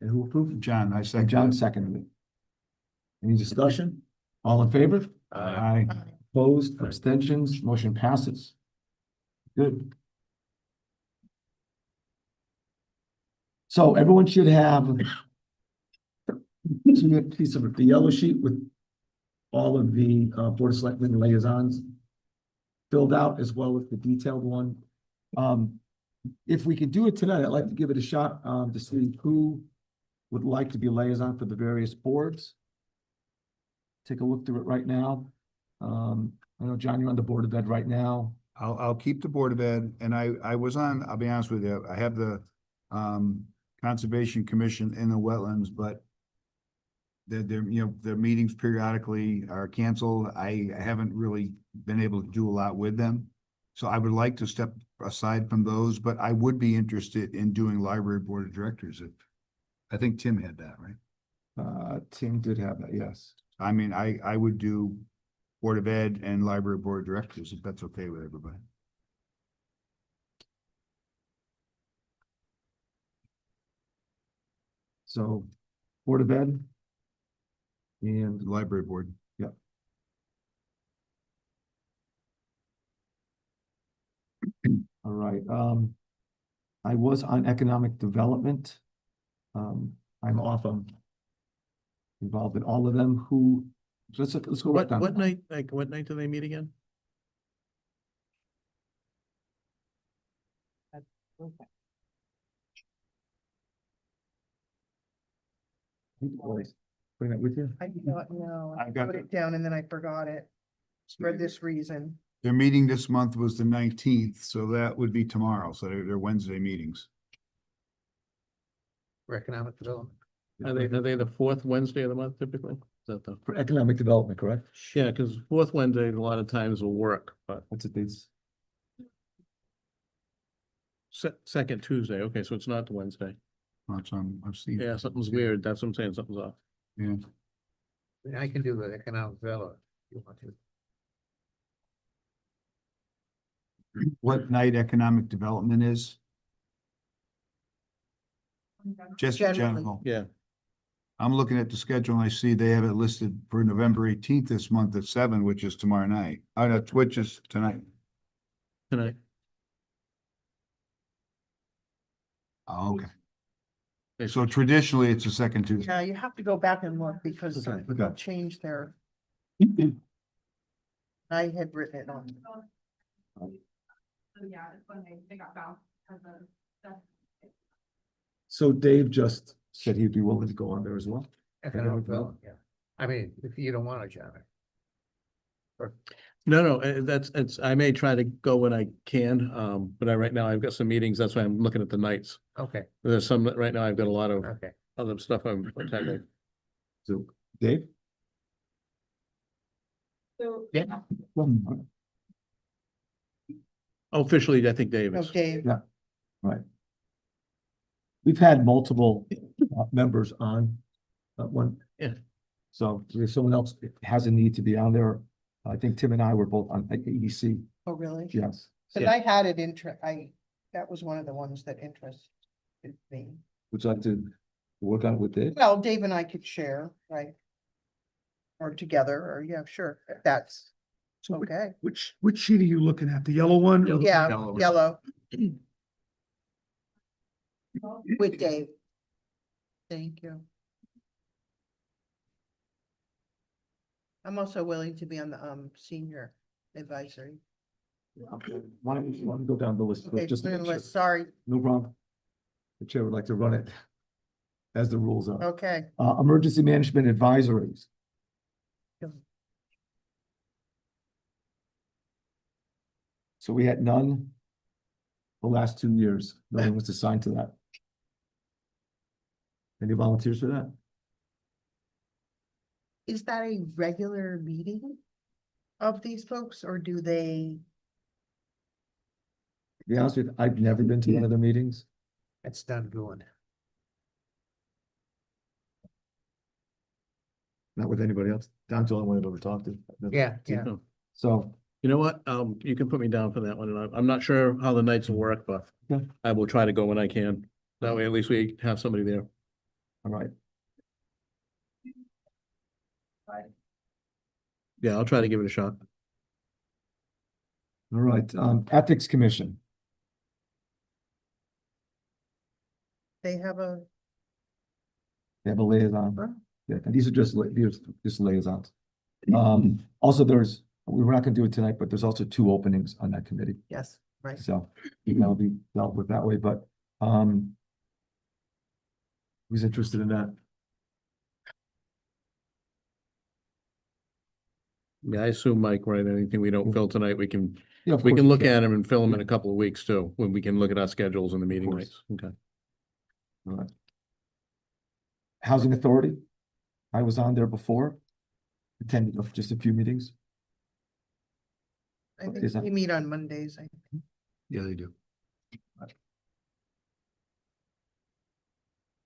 Speaker 1: And who approved?
Speaker 2: John, I
Speaker 1: And
Speaker 2: second.
Speaker 1: John
Speaker 2: it.
Speaker 1: seconded it. Any discussion? All in favor?
Speaker 2: Aye.
Speaker 1: Opposed, abstentions, motion passes. Good. So everyone should have a piece of the yellow sheet with all of the Board of Selectmen liaisons filled out, as well as the detailed one. If we could do it tonight, I'd like to give it a shot to see who would like to be liaison for the various boards. Take a look through it right now. I know, John, you're on the Board of Ed right now.
Speaker 2: I'll keep the Board of Ed, and I was on, I'll be honest with you, I have the Conservation Commission in the wetlands, but their meetings periodically are canceled. I haven't really been able to do a lot with them. So I would like to step aside from those, but I would be interested in doing Library Board of Directors. I think Tim had that, right?
Speaker 1: Tim did have that, yes.
Speaker 2: I mean, I would do Board of Ed and Library Board of Directors, if that's okay with everybody.
Speaker 1: So Board of Ed. And,
Speaker 2: The Library Board.
Speaker 1: all right, I was on Economic Development. I'm off, I'm involved in all of them. Let's go right down.
Speaker 3: What night, what night do they meet again?
Speaker 1: Bring that with you.
Speaker 4: I thought, no, I
Speaker 2: I've got
Speaker 4: put
Speaker 2: the-
Speaker 4: it down and then I forgot it for this reason.
Speaker 2: Their meeting this month was the 19th, so that would be tomorrow, so they're Wednesday meetings.
Speaker 5: For economic development.
Speaker 3: Are they the fourth Wednesday of the month typically? Is that the?
Speaker 1: For Economic Development, correct?
Speaker 3: Yeah, because fourth Wednesday, a lot of times will work, but
Speaker 1: What's it, these?
Speaker 3: second Tuesday, okay, so it's not the Wednesday.
Speaker 2: That's on, I've seen.
Speaker 3: Yeah, something's weird. That's what I'm saying, something's off.
Speaker 2: Yeah.
Speaker 5: I mean, I can do the economic development if you want to.
Speaker 2: What night Economic Development is? Just
Speaker 4: Generally.
Speaker 2: general.
Speaker 3: Yeah,
Speaker 2: I'm looking at the schedule and I see they have it listed for November 18th this month at 7, which is tomorrow night. No, which is tonight.
Speaker 3: tonight.
Speaker 2: Oh, okay. So traditionally, it's the second Tuesday.
Speaker 4: Yeah, you have to go back and look because some
Speaker 1: Okay,
Speaker 4: people
Speaker 1: okay.
Speaker 4: changed their, I had written it on.
Speaker 7: So yeah, it's when they got bounced because of stuff.
Speaker 1: So Dave just said he'd be willing to go on there as well.
Speaker 5: Economic development, yeah. I mean, if you don't want to, John.
Speaker 3: No, it's, I may try to go when I can, but right now I've got some meetings. That's why I'm looking at the nights.
Speaker 5: Okay,
Speaker 3: There's some, right now I've got a lot of
Speaker 5: okay.
Speaker 3: other stuff I'm attending.
Speaker 1: So Dave?
Speaker 7: So.
Speaker 5: Yeah.
Speaker 3: Officially, I think Dave
Speaker 4: No,
Speaker 3: is.
Speaker 4: Dave,
Speaker 1: Yeah. Right. We've had multiple members on one.
Speaker 3: Yeah.
Speaker 1: So if someone else has a need to be on there, I think Tim and I were both on EDC.
Speaker 4: oh, really?
Speaker 1: Yes.
Speaker 4: Cause
Speaker 3: Yeah.
Speaker 4: I had it that was one of the ones that interested me.
Speaker 1: Would you like to work on it with Dave?
Speaker 4: Well, Dave and I could share, right? Or together, or yeah, sure, if that's okay.
Speaker 8: Which sheet are you looking at? The yellow one? or the-
Speaker 4: Yeah,
Speaker 3: Yellow.
Speaker 4: yellow. With Dave. Thank you. I'm also willing to be on the senior advisory.
Speaker 1: Okay. Why don't you go down the list?
Speaker 4: Okay,
Speaker 1: Just to make sure.
Speaker 4: list, sorry,
Speaker 1: No problem. The chair would like to run it as the rules are.
Speaker 4: okay.
Speaker 1: Emergency Management Advisories. So we had none the last 2 years. No one was assigned to that. Any volunteers for that?
Speaker 4: Is that a regular meeting of these folks, or do they?
Speaker 1: To be honest with you, I've never been to one of their meetings.
Speaker 5: That's done going.
Speaker 1: Not with anybody else. Don's the only one I've ever talked to.
Speaker 5: Yeah, yeah.
Speaker 1: So,
Speaker 3: You know what? You can put me down for that one, and I'm not sure how the nights will work, but
Speaker 1: Okay.
Speaker 3: I will try to go when I can. That way, at least we have somebody there.
Speaker 1: all right.
Speaker 3: Yeah, I'll try to give it a shot.
Speaker 1: All right, Ethics Commission.
Speaker 4: They have a,
Speaker 1: They have a liaison. Yeah, and these are just liaisons. Also we were not gonna do it tonight, but there's also 2 openings on that committee.
Speaker 4: yes, right.
Speaker 1: So that'll be dealt with that way, but who's interested in that?
Speaker 3: Yeah, I assume Mike, right? Anything we don't fill tonight, we can,
Speaker 1: Yeah, of
Speaker 3: we
Speaker 1: course
Speaker 3: can
Speaker 1: you
Speaker 3: look at them and fill them in a couple of weeks too, when we can look at our schedules and the meeting
Speaker 1: course.
Speaker 3: nights. Okay.
Speaker 1: All right. Housing Authority. I was on there before. Attended just a few meetings.
Speaker 4: I
Speaker 1: Is
Speaker 4: think
Speaker 1: that-
Speaker 4: we meet on Mondays, I think.
Speaker 2: Yeah, they do.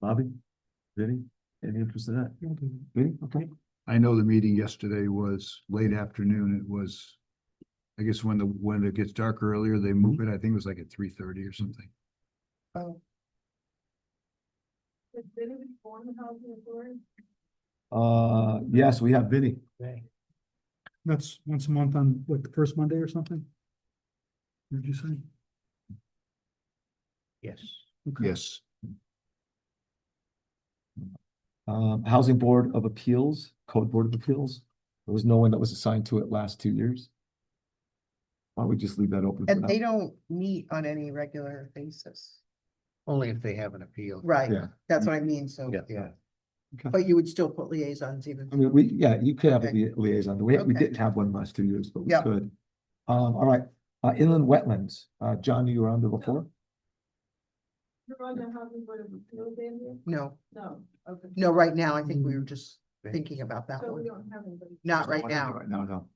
Speaker 1: Bobby? Vinny? Any interest in that? Vinny? Okay.
Speaker 2: I know the meeting yesterday was late afternoon. It was, I guess when it gets dark earlier, they move it. I think it was like at 3:30 or something.
Speaker 4: Oh,
Speaker 7: Is Vinnie on the housing authority?
Speaker 1: Yes, we have Vinny.
Speaker 8: That's once a month on, what, the first Monday or something? What did you say?
Speaker 5: Yes.
Speaker 8: Okay.
Speaker 2: Yes.
Speaker 1: Housing Board of Appeals, Code Board of Appeals. There was no one that was assigned to it last 2 years. Why don't we just leave that open for
Speaker 4: and
Speaker 1: now?
Speaker 4: they don't meet on any regular basis.
Speaker 5: Only if they have an appeal.
Speaker 4: Right,
Speaker 1: Yeah.
Speaker 4: that's what I mean, so,
Speaker 3: Yeah.
Speaker 5: Yeah.
Speaker 4: but you would still put liaisons even.
Speaker 1: I mean, yeah, you could have a liaison. We
Speaker 4: Okay.
Speaker 1: didn't have one last 2 years, but we
Speaker 4: Yeah.
Speaker 1: could. All right, inland wetlands. John, you were on there before?
Speaker 7: You're on the housing board of appeals, Andrew?
Speaker 4: No,
Speaker 7: No, okay.
Speaker 4: no, right now, I think we were just thinking about that
Speaker 7: So we
Speaker 4: one.
Speaker 7: don't have anybody.
Speaker 4: Not right now.
Speaker 1: Right now, no.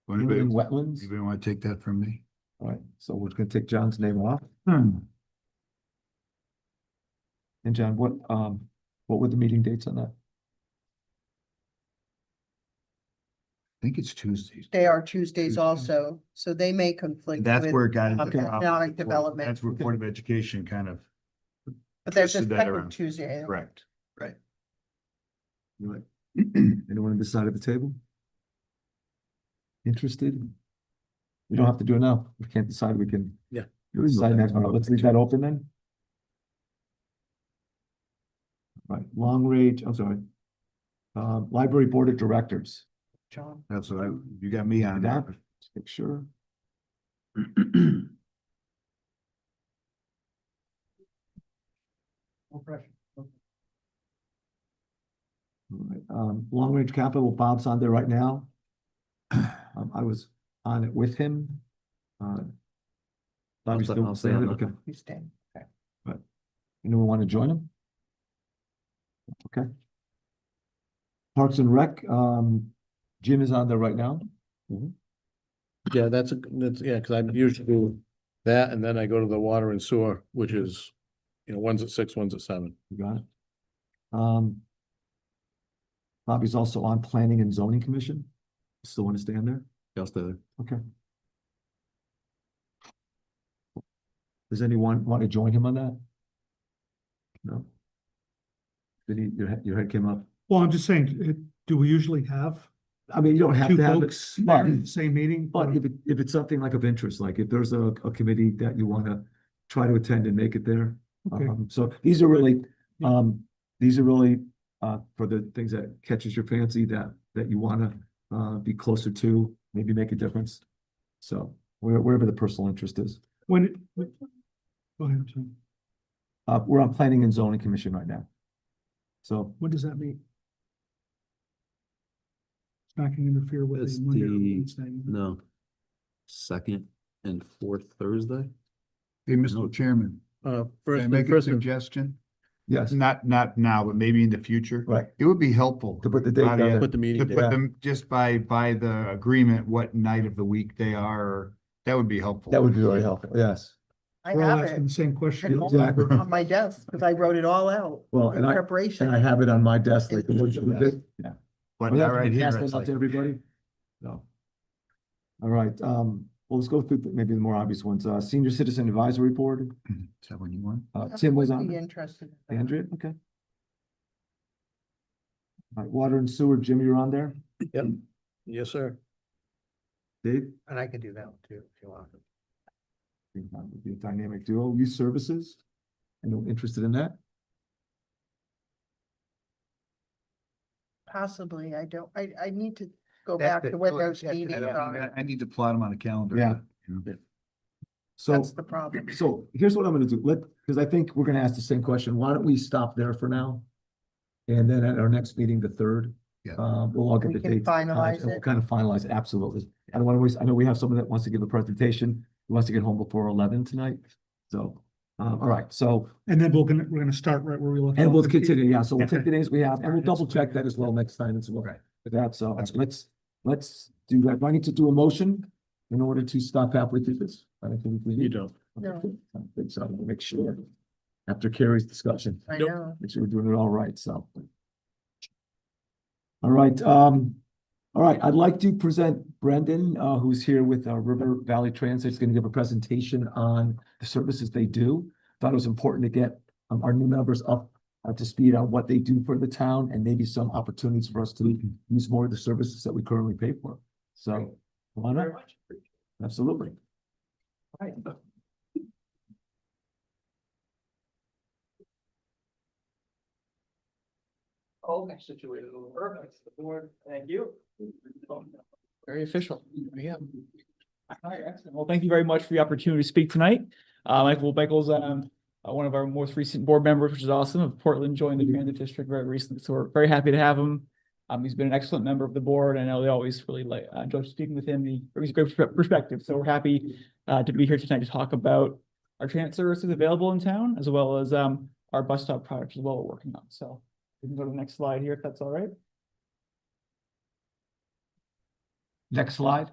Speaker 2: Anybody
Speaker 1: Inland wetlands.
Speaker 2: want to take that from me?
Speaker 1: All right, so we're gonna take John's name off. And John, what were the meeting dates on that?
Speaker 2: I think it's Tuesdays.
Speaker 4: They are Tuesdays
Speaker 2: Tuesdays.
Speaker 4: also, so they may conflict
Speaker 2: That's
Speaker 4: with,
Speaker 2: where it got into
Speaker 1: Okay.
Speaker 2: problem.
Speaker 4: economic development.
Speaker 2: That's where Board of Education kind of,
Speaker 4: but there's a
Speaker 2: twisted that
Speaker 4: second
Speaker 2: around.
Speaker 4: Tuesday.
Speaker 2: correct, right.
Speaker 1: Right. Anyone on this side of the table? Interested? We don't have to do it now. We can't decide, we can.
Speaker 3: Yeah.
Speaker 1: Decide next, all right, let's leave that open then. Right, long range, I'm sorry. Library Board of Directors.
Speaker 4: John,
Speaker 2: That's what you got me on
Speaker 1: That,
Speaker 2: that.
Speaker 1: just make sure.
Speaker 4: no pressure.
Speaker 1: All right, Long Range Capital, Bob's on there right now. I was on it with him. Bobby's
Speaker 3: stay-
Speaker 1: still
Speaker 3: I'll stay
Speaker 1: staying
Speaker 3: on
Speaker 1: there,
Speaker 3: that.
Speaker 1: okay.
Speaker 4: You stay. Okay.
Speaker 1: Anyone want to join him? Okay. Parks and Rec, Jim is on there right now.
Speaker 3: Yeah, that's, yeah, because I usually do that, and then I go to the water and sewer, which is, one's at 6, one's at 7.
Speaker 1: You got it. Bobby's also on Planning and Zoning Commission. Still want to stay on there?
Speaker 3: I'll stay there.
Speaker 1: Okay. Does anyone want to join him on that? No? Did he, your head came up?
Speaker 8: Well, I'm just saying, do we usually have
Speaker 1: I mean, you don't have
Speaker 8: two
Speaker 1: to have it,
Speaker 8: folks
Speaker 1: but,
Speaker 8: in the same meeting?
Speaker 1: but if it's something like of interest, like if there's a committee that you want to try to attend and make it there.
Speaker 8: Okay.
Speaker 1: So these are really, for the things that catches your fancy that you want to be closer to, maybe make a difference. So wherever the personal interest is.
Speaker 8: Go ahead, Jim.
Speaker 1: We're on Planning and Zoning Commission right now. So
Speaker 8: What does that mean? It's not gonna interfere with
Speaker 9: It's
Speaker 8: the Monday or
Speaker 9: the-
Speaker 8: Wednesday.
Speaker 9: No. Second and fourth Thursday?
Speaker 2: Hey, Mr. Chairman, can I
Speaker 3: First,
Speaker 2: make a
Speaker 3: first,
Speaker 2: suggestion?
Speaker 1: yes,
Speaker 2: Not now, but maybe in the future.
Speaker 1: right,
Speaker 2: It would be helpful.
Speaker 1: to put the date down
Speaker 2: Claudia,
Speaker 1: there.
Speaker 3: put the
Speaker 2: To
Speaker 3: meeting
Speaker 2: put
Speaker 3: date.
Speaker 2: them just by the agreement, what night of the week they are, that would be helpful.
Speaker 1: That would be very helpful, yes.
Speaker 4: I
Speaker 8: We're all
Speaker 4: have
Speaker 8: asking
Speaker 4: it
Speaker 8: the same
Speaker 4: at
Speaker 8: question.
Speaker 4: home
Speaker 1: Exactly.
Speaker 4: on my desk, because I wrote it all out.
Speaker 1: Well,
Speaker 4: in
Speaker 1: and I
Speaker 4: preparation.
Speaker 1: have it on my desk, like.
Speaker 4: It's-
Speaker 1: Yeah.
Speaker 2: But
Speaker 1: Well,
Speaker 2: not
Speaker 1: that's
Speaker 2: right
Speaker 1: been
Speaker 2: here,
Speaker 1: passed
Speaker 2: it's
Speaker 1: out
Speaker 2: like,
Speaker 1: to everybody? No. All right, well, let's go through maybe the more obvious ones. Senior Citizen Advisory Board,
Speaker 2: is that what you want?
Speaker 1: Tim was
Speaker 4: I would
Speaker 1: on
Speaker 4: be
Speaker 1: it.
Speaker 4: interested. in that.
Speaker 1: Andrea, okay. All right, Water and Sewer, Jim, you're on there?
Speaker 3: Yep. Yes, sir.
Speaker 1: Dave?
Speaker 5: And I can do that one too, if you want.
Speaker 1: I think that would be a dynamic duo. Youth Services? Anyone interested in that?
Speaker 4: Possibly, I don't, I need to go
Speaker 5: That-
Speaker 4: back to
Speaker 5: that-
Speaker 4: when
Speaker 5: oh,
Speaker 4: those
Speaker 5: yeah,
Speaker 4: meetings
Speaker 5: that-
Speaker 4: are.
Speaker 2: I need to plot them on a calendar.
Speaker 1: Yeah. So,
Speaker 4: That's the problem.
Speaker 1: so here's what I'm gonna do. Because I think we're gonna ask the same question. Why don't we stop there for now? And then at our next meeting, the 3rd,
Speaker 2: Yeah.
Speaker 1: we'll all get
Speaker 4: We
Speaker 1: the
Speaker 4: can
Speaker 1: dates. and times,
Speaker 4: finalize
Speaker 1: and we'll
Speaker 4: it.
Speaker 1: kind of finalize, it. Absolutely. I don't want to waste, I know we have someone that wants to give a presentation, who wants to get home before 11 tonight. So, all right, so,
Speaker 8: And then we're gonna start right where we left.
Speaker 1: and
Speaker 8: off.
Speaker 1: we'll continue, yeah, so we'll take the names we have, and we'll double check that as well next time as well.
Speaker 2: Right.
Speaker 1: With that, so let's do that. Do I need to do a motion in order to stop halfway through this? I don't think we
Speaker 3: You
Speaker 1: need.
Speaker 3: don't.
Speaker 4: No.
Speaker 1: I think so, we'll make sure. After Carrie's discussion,
Speaker 4: I
Speaker 3: Nope.
Speaker 4: know.
Speaker 1: make sure we're doing it all right, so. All right, I'd like to present Brendan, who's here with River Valley Transit. He's going to give a presentation on the services they do. Thought it was important to get our new members up to speed on what they do for the town and maybe some opportunities for us to use more of the services that we currently pay for. So, why not? Absolutely. Right.
Speaker 10: Okay, situated. Perfect. The board, thank you. Very official. Yeah. All right, excellent. Well, thank you very much for the opportunity to speak tonight. Michael's one of our most recent board members, which is awesome. Of Portland joined the transit district very recently, so we're very happy to have him. He's been an excellent member of the board. I know they always really enjoy speaking with him. He brings a great perspective. So we're happy to be here tonight to talk about our transit services available in town, as well as our bus stop project as well we're working on. So we can go to the next slide here if that's all right.
Speaker 1: Next slide.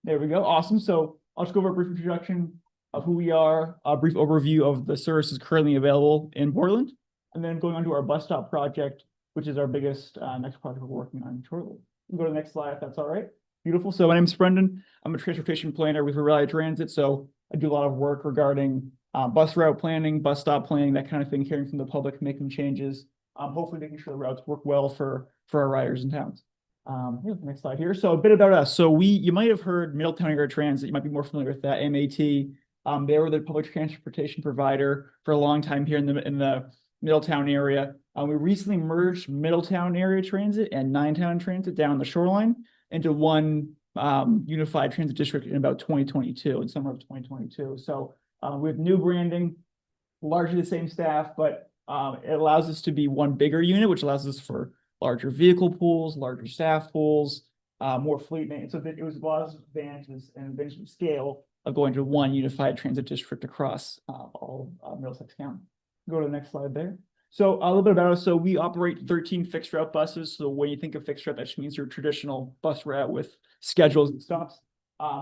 Speaker 10: There we go. Awesome. So I'll just go over a brief introduction of who we are, a brief overview of the services currently available in Portland, and then going on to our bus stop project, which is our biggest next project we're working on shortly. We'll go to the next slide if that's all right. Beautiful. So my name is Brendan. I'm a transportation planner with River Valley Transit. So I do a lot of work regarding bus route planning, bus stop planning, that kind of thing, hearing from the public, making changes, hopefully making sure the routes work well for our riders and towns. Next slide here. So a bit about us. So you might have heard Middletown Area Transit. You might be more familiar with that, MAT. They were the public transportation provider for a long time here in the Middletown area. We recently merged Middletown Area Transit and Ninetown Transit down the shoreline into one unified transit district in about 2022, in summer of 2022. So we have new branding, largely the same staff, but it allows us to be one bigger unit, which allows us for larger vehicle pools, larger staff pools, more fleet maintenance. So it was a lot of advantages and advantages of scale of going to one unified transit district across all of Middlesex County. Go to the next slide there. So a little bit about us. So we operate 13 fixed route buses. So when you think of fixed route, that just means your traditional bus route with schedules and stops.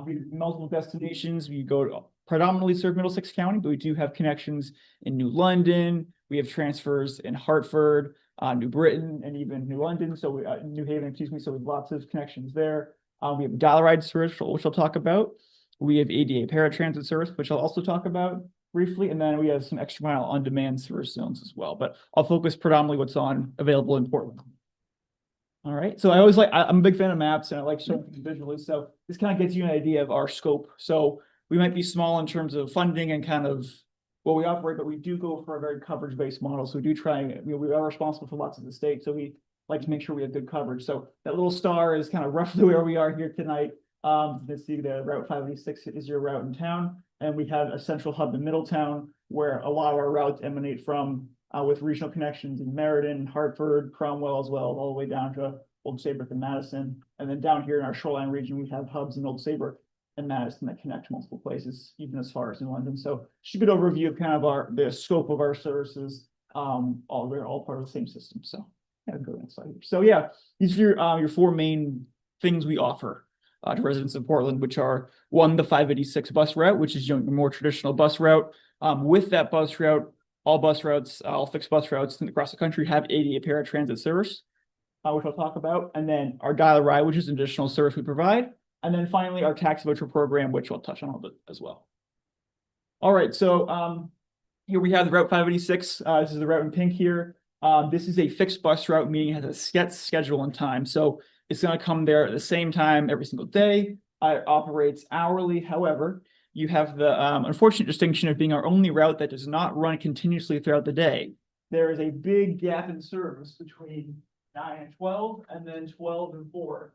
Speaker 10: We have multiple destinations. We go to predominantly serve Middlesex County, but we do have connections in New London. We have transfers in Hartford, New Britain, and even New London. So New Haven, excuse me. So we have lots of connections there. We have dollar ride service, which I'll talk about. We have ADA paratransit service, which I'll also talk about briefly, and then we have some extra mile on-demand service zones as well. But I'll focus predominantly what's available in Portland. All right. So I'm a big fan of maps, and I like showing things visually. So this kind of gets you an idea of our scope. So we might be small in terms of funding and kind of what we operate, but we do go for a very coverage-based model. So we do try, we are responsible for lots of the state. So we like to make sure we have good coverage. So that little star is kind of roughly where we are here tonight. You can see the Route 586 is your route in town. And we have a central hub in Middletown where a lot of our routes emanate from with regional connections in Meriden, Hartford, Cromwell as well, all the way down to Old Saybrook and Madison. And then down here in our shoreline region, we have hubs in Old Saybrook and Madison that connect multiple places, even as far as in London. So just a good overview of kind of the scope of our services. We're all part of the same system. So yeah, go to the next slide. So yeah, these are your four main things we offer to residents of Portland, which are one, the 586 bus route, which is your more traditional bus route. With that bus route, all fixed bus routes across the country have ADA paratransit service, which I'll talk about. And then our dial ride, which is an additional service we provide. And then finally, our tax voucher program, which I'll touch on a little bit as well. All right, so here we have the Route 586. This is the route in pink here. This is a fixed bus route, meaning it has a set schedule and time. So it's going to come there at the same time every single day. It operates hourly. However, you have the unfortunate distinction of being our only route that does not run continuously throughout the day. There is a big gap in service between 9 and 12, and then 12 and 4.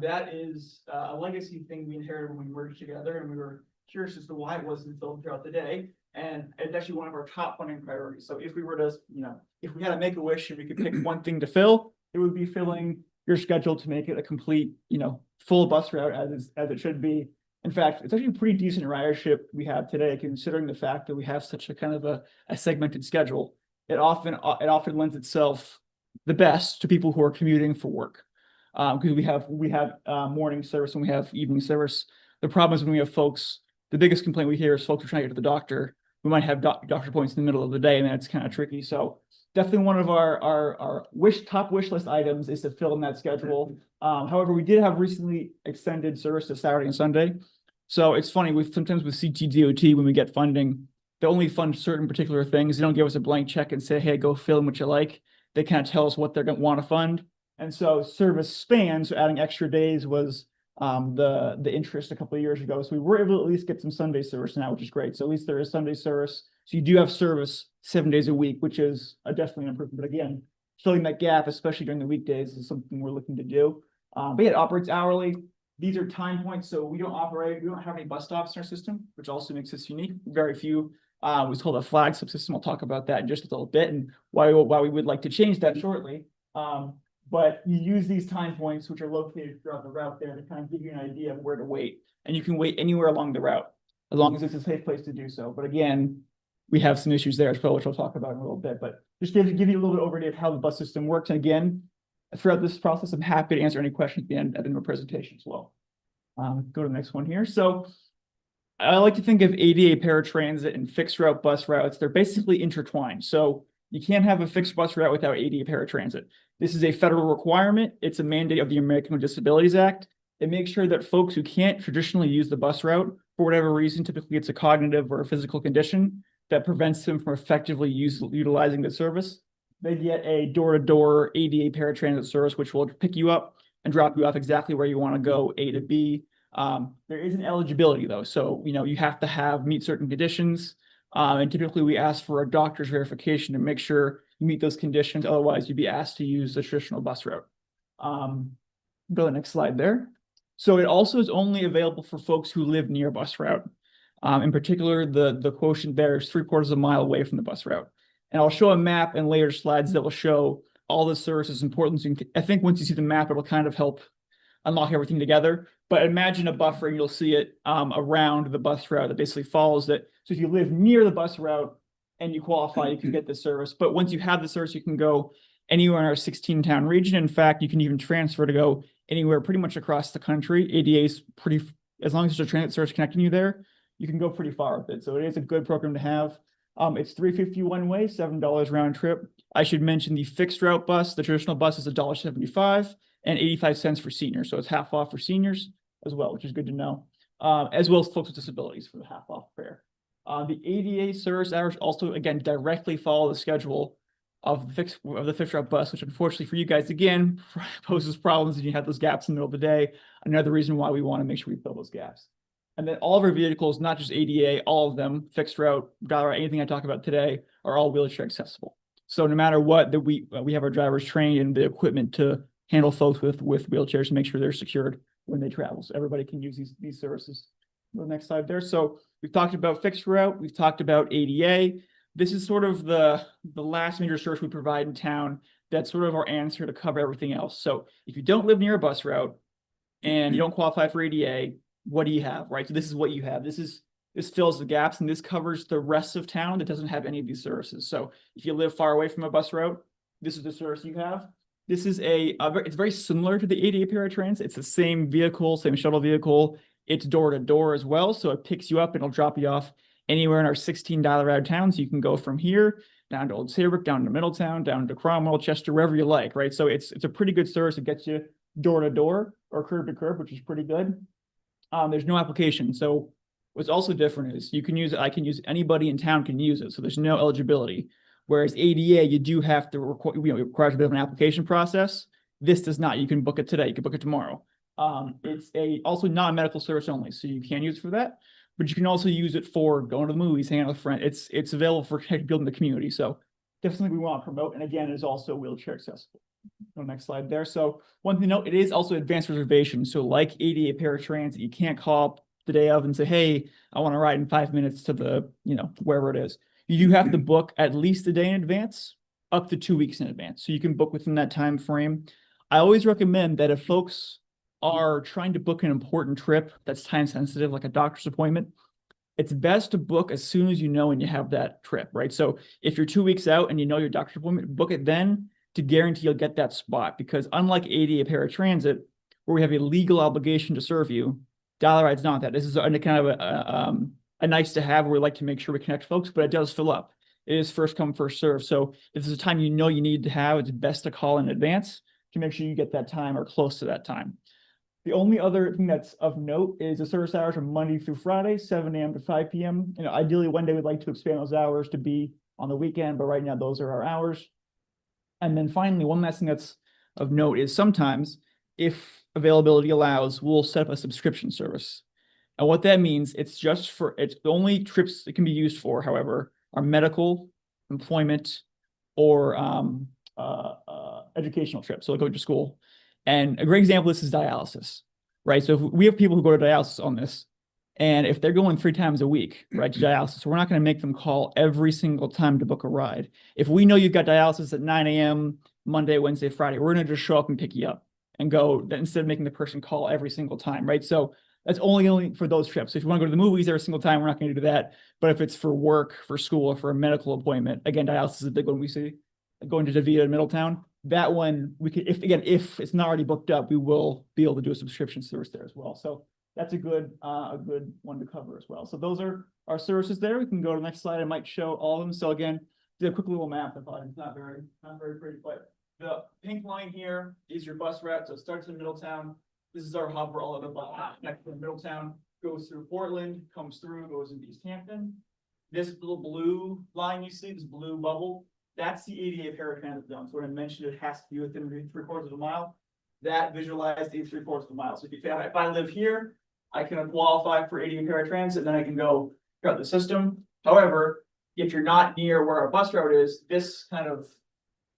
Speaker 10: That is a legacy thing we inherited when we merged together, and we were curious as to why it wasn't filled throughout the day. And it's actually one of our top funding priorities. So if we were to, if we had to make a wish and we could pick one thing to fill, it would be filling your schedule to make it a complete, full bus route as it should be. In fact, it's actually a pretty decent ridership we have today, considering the fact that we have such a kind of a segmented schedule. It often lends itself the best to people who are commuting for work, because we have morning service and we have evening service. The problem is when we have folks, the biggest complaint we hear is folks are trying to get to the doctor we might have doctor appointments in the middle of the day, and that's kind of tricky. So definitely one of our top wish list items is to fill in that schedule. However, we did have recently extended service to Saturday and Sunday. So it's funny, sometimes with CTDOT, when we get funding, they only fund certain particular things. They don't give us a blank check and say, hey, go fill in what you like. They kind of tell us what they're going to want to fund. And so service spans, so adding extra days was the interest a couple of years ago. So we were able to at least get some Sunday service now, which is great. So at least there is Sunday service. So you do have service 7 days a week, which is definitely an improvement. But again, filling that gap, especially during the weekdays, is something we're looking to do. But yeah, it operates hourly. These are time points, so we don't have any bus stops in our system, which also makes us unique. Very few. It's called a flag subsystem. I'll talk about that in just a little bit and why we would like to change that shortly. But you use these time points, which are located throughout the route there, to kind of give you an idea of where to wait. And you can wait anywhere along the route, as long as it's a safe place to do so. But again, we have some issues there as well, which I'll talk about in a little bit. But just give you a little bit overview of how the bus system works. And again, throughout this process, I'm happy to answer any questions at the end of my presentation as well. Go to the next one here. So I like to think of ADA paratransit and fixed route bus routes. They're basically intertwined. So you can't have a fixed bus route without ADA paratransit. This is a federal requirement. It's a mandate of the American with Disabilities Act. It makes sure that folks who can't traditionally use the bus route, for whatever reason, typically it's a cognitive or a physical condition that prevents them from effectively utilizing the service, they get a door-to-door ADA paratransit service, which will pick you up and drop you off exactly where you want to go, A to B. There is an eligibility though. So, you have to meet certain conditions. And typically we ask for a doctor's verification to make sure you meet those conditions. Otherwise you'd be asked to use the traditional bus route. Go to the next slide there. So it also is only available for folks who live near a bus route. In particular, the quotient there is 3/4 of a mile away from the bus route. And I'll show a map and later slides that will show all the services important. So I think once you see the map, it'll kind of help unlock everything together. But imagine a buffer and you'll see it around the bus route that basically follows it. So if you live near the bus route and you qualify, you can get this service. But once you have the service, you can go anywhere in our 16-town region. In fact, you can even transfer to go anywhere pretty much across the country. ADA is as long as there's a transit service connecting you there, you can go pretty far with it. So it is a good program to have. It's $3.50 one way, $7 round trip. I should mention the fixed route bus. The traditional bus is $1.75 and 85 cents for seniors. So it's half off for seniors as well, which is good to know, as well as folks with disabilities for the half off fare. The ADA service hours also, again, directly follow the schedule of the fixed route bus, which unfortunately for you guys, again, poses problems and you have those gaps in the middle of the day. Another reason why we want to make sure we fill those gaps. And then all of our vehicles, not just ADA, all of them, fixed route, dollar, anything I talk about today, are all wheelchair accessible. So no matter what, that we have our drivers trained and the equipment to handle folks with wheelchairs to make sure they're secured when they travel. So everybody can use these services. The next slide there. So we've talked about fixed route. We've talked about ADA. This is sort of the last major service we provide in town. That's sort of our answer to cover everything else. So if you don't live near a bus route and you don't qualify for ADA, what do you have, right? So this is what you have. This fills the gaps, and this covers the rest of town that doesn't have any of these services. So if you live far away from a bus route, this is the service you have. This is it's very similar to the ADA paratransit. It's the same vehicle, same shuttle vehicle. It's door to door as well. So it picks you up and it'll drop you off anywhere in our 16 dial-a-ride towns. You can go from here down to Old Saybrook, down to Middletown, down to Cromwell, Chester, wherever you like, right? So it's a pretty good service. It gets you door to door or curb to curb, which is pretty good. There's no application. So what's also different is I can use anybody in town can use it. So there's no eligibility. Whereas ADA, you do have to require a bit of an application process. This does not. You can book it today. You can book it tomorrow. It's also non-medical service only, so you can use it for that. But you can also use it for going to the movies, hanging out with friends. It's available for building the community. So definitely we want to promote. And again, it's also wheelchair accessible. Go next slide there. So one thing to note, it is also advanced reservation. So like ADA paratransit, you can't call up the day of and say, hey, I want to ride in 5 minutes to the, wherever it is. You do have to book at least a day in advance, up to 2 weeks in advance. So you can book within that time frame. I always recommend that if folks are trying to book an important trip that's time sensitive, like a doctor's appointment, it's best to book as soon as you know when you have that trip, right? So if you're 2 weeks out and you know your doctor's appointment, book it then to guarantee you'll get that spot. Because unlike ADA paratransit, where we have a legal obligation to serve you, Dollar Ride's not that. This is a kind of a nice to have where we like to make sure we connect folks, but it does fill up. It is first come, first serve. So if there's a time you know you need to have, it's best to call in advance to make sure you get that time or close to that time. The only other thing that's of note is the service hours are Monday through Friday, 7 a.m. to 5 p.m. You know, ideally one day we'd like to expand those hours to be on the weekend, but right now those are our hours. And then finally, one last thing that's of note is sometimes, if availability allows, we'll set up a subscription service. And what that means, it's the only trips it can be used for, however, are medical, employment, or educational trips. So like going to school. And a great example of this is dialysis, right? So if we have people who go to dialysis on this, and if they're going 3 times a week, right, to dialysis, we're not going to make them call every single time to book a ride. If we know you've got dialysis at 9 a.m. Monday, Wednesday, Friday, we're going to just show up and pick you up and go instead of making the person call every single time, right? So that's only for those trips. So if you want to go to the movies every single time, we're not going to do that. But if it's for work, for school, or for a medical appointment, again, dialysis is a big one we see. Going to DaVita in Middletown, that one we could, if it's not already booked up, we will be able to do a subscription service there as well. So that's a good one to cover as well. So those are our services there. We can go to the next slide. I might show all of them. So again, did a quick little map. I thought it's not very pretty, but the pink line here is your bus route. So it starts in Middletown. This is our hub where all of the bus connect from Middletown, goes through Portland, comes through, goes into East Hampton. This little blue line you see, this blue bubble, that's the ADA paratransit zone. So when I mentioned it has to be within 3/4 of a mile, that visualized the 3/4 of a mile. So if I live here, I can qualify for ADA paratransit, then I can go throughout the system. However, if you're not near where our bus route is, this kind of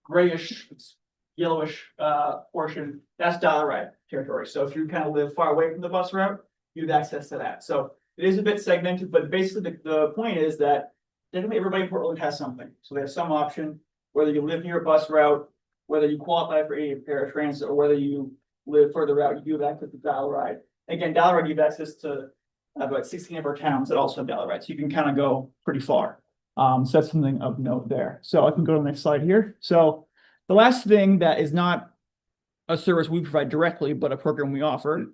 Speaker 10: grayish, yellowish portion, that's dollar ride territory. So if you kind of live far away from the bus route, you have access to that. So it is a bit segmented, but basically the point is that definitely everybody in Portland has something. So they have some option, whether you live near a bus route, whether you qualify for ADA paratransit, or whether you live further out, you do have access to dollar ride. Again, dollar ride, you have access to about 16 of our towns that also have dollar ride. So you can kind of go pretty far. So that's something of note there. So I can go to the next slide here. So the last thing that is not a service we provide directly, but a program we offer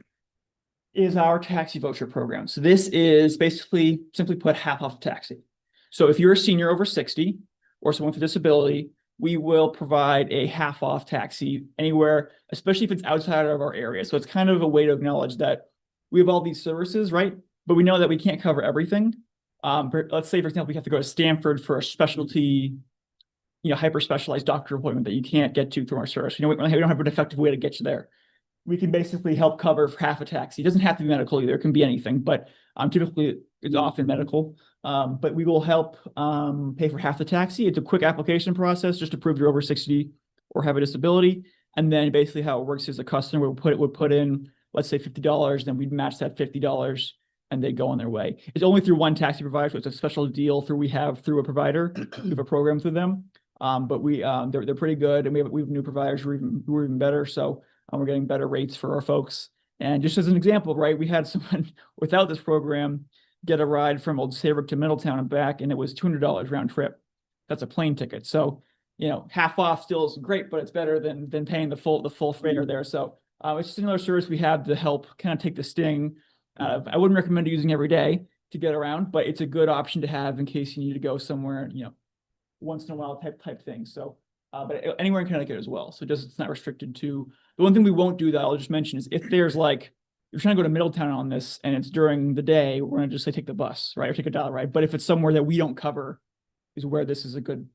Speaker 10: is our taxi voucher program. So this is basically, simply put, half off taxi. So if you're a senior over 60 or someone with a disability, we will provide a half off taxi anywhere, especially if it's outside of our area. So it's kind of a way to acknowledge that we have all these services, right? But we know that we can't cover everything. Let's say, for example, we have to go to Stanford for a specialty, hyper specialized doctor appointment that you can't get to through our service. We don't have an effective way to get you there. We can basically help cover for half a taxi. It doesn't have to be medical either. It can be anything, but typically it's often medical. But we will help pay for half the taxi. It's a quick application process just to prove you're over 60 or have a disability. And then basically how it works is a customer would put in, let's say $50, then we'd match that $50 and they go on their way. It's only through one taxi provider, so it's a special deal we have through a provider. We have a program through them. But they're pretty good, and we have new providers who are even better. So we're getting better rates for our folks. And just as an example, right, we had someone without this program get a ride from Old Saybrook to Middletown and back, and it was $200 round trip. That's a plane ticket. So, half off still is great, but it's better than paying the full fare there. So it's just another service we have to help kind of take the sting. I wouldn't recommend using every day to get around, but it's a good option to have in case you need to go somewhere, once in a while type thing. So, but anywhere in Connecticut as well. So it's not restricted to. The one thing we won't do that I'll just mention is if there's you're trying to go to Middletown on this and it's during the day, we're going to just say take the bus, right? Or take a dollar ride. But if it's somewhere that we don't cover is where this is a good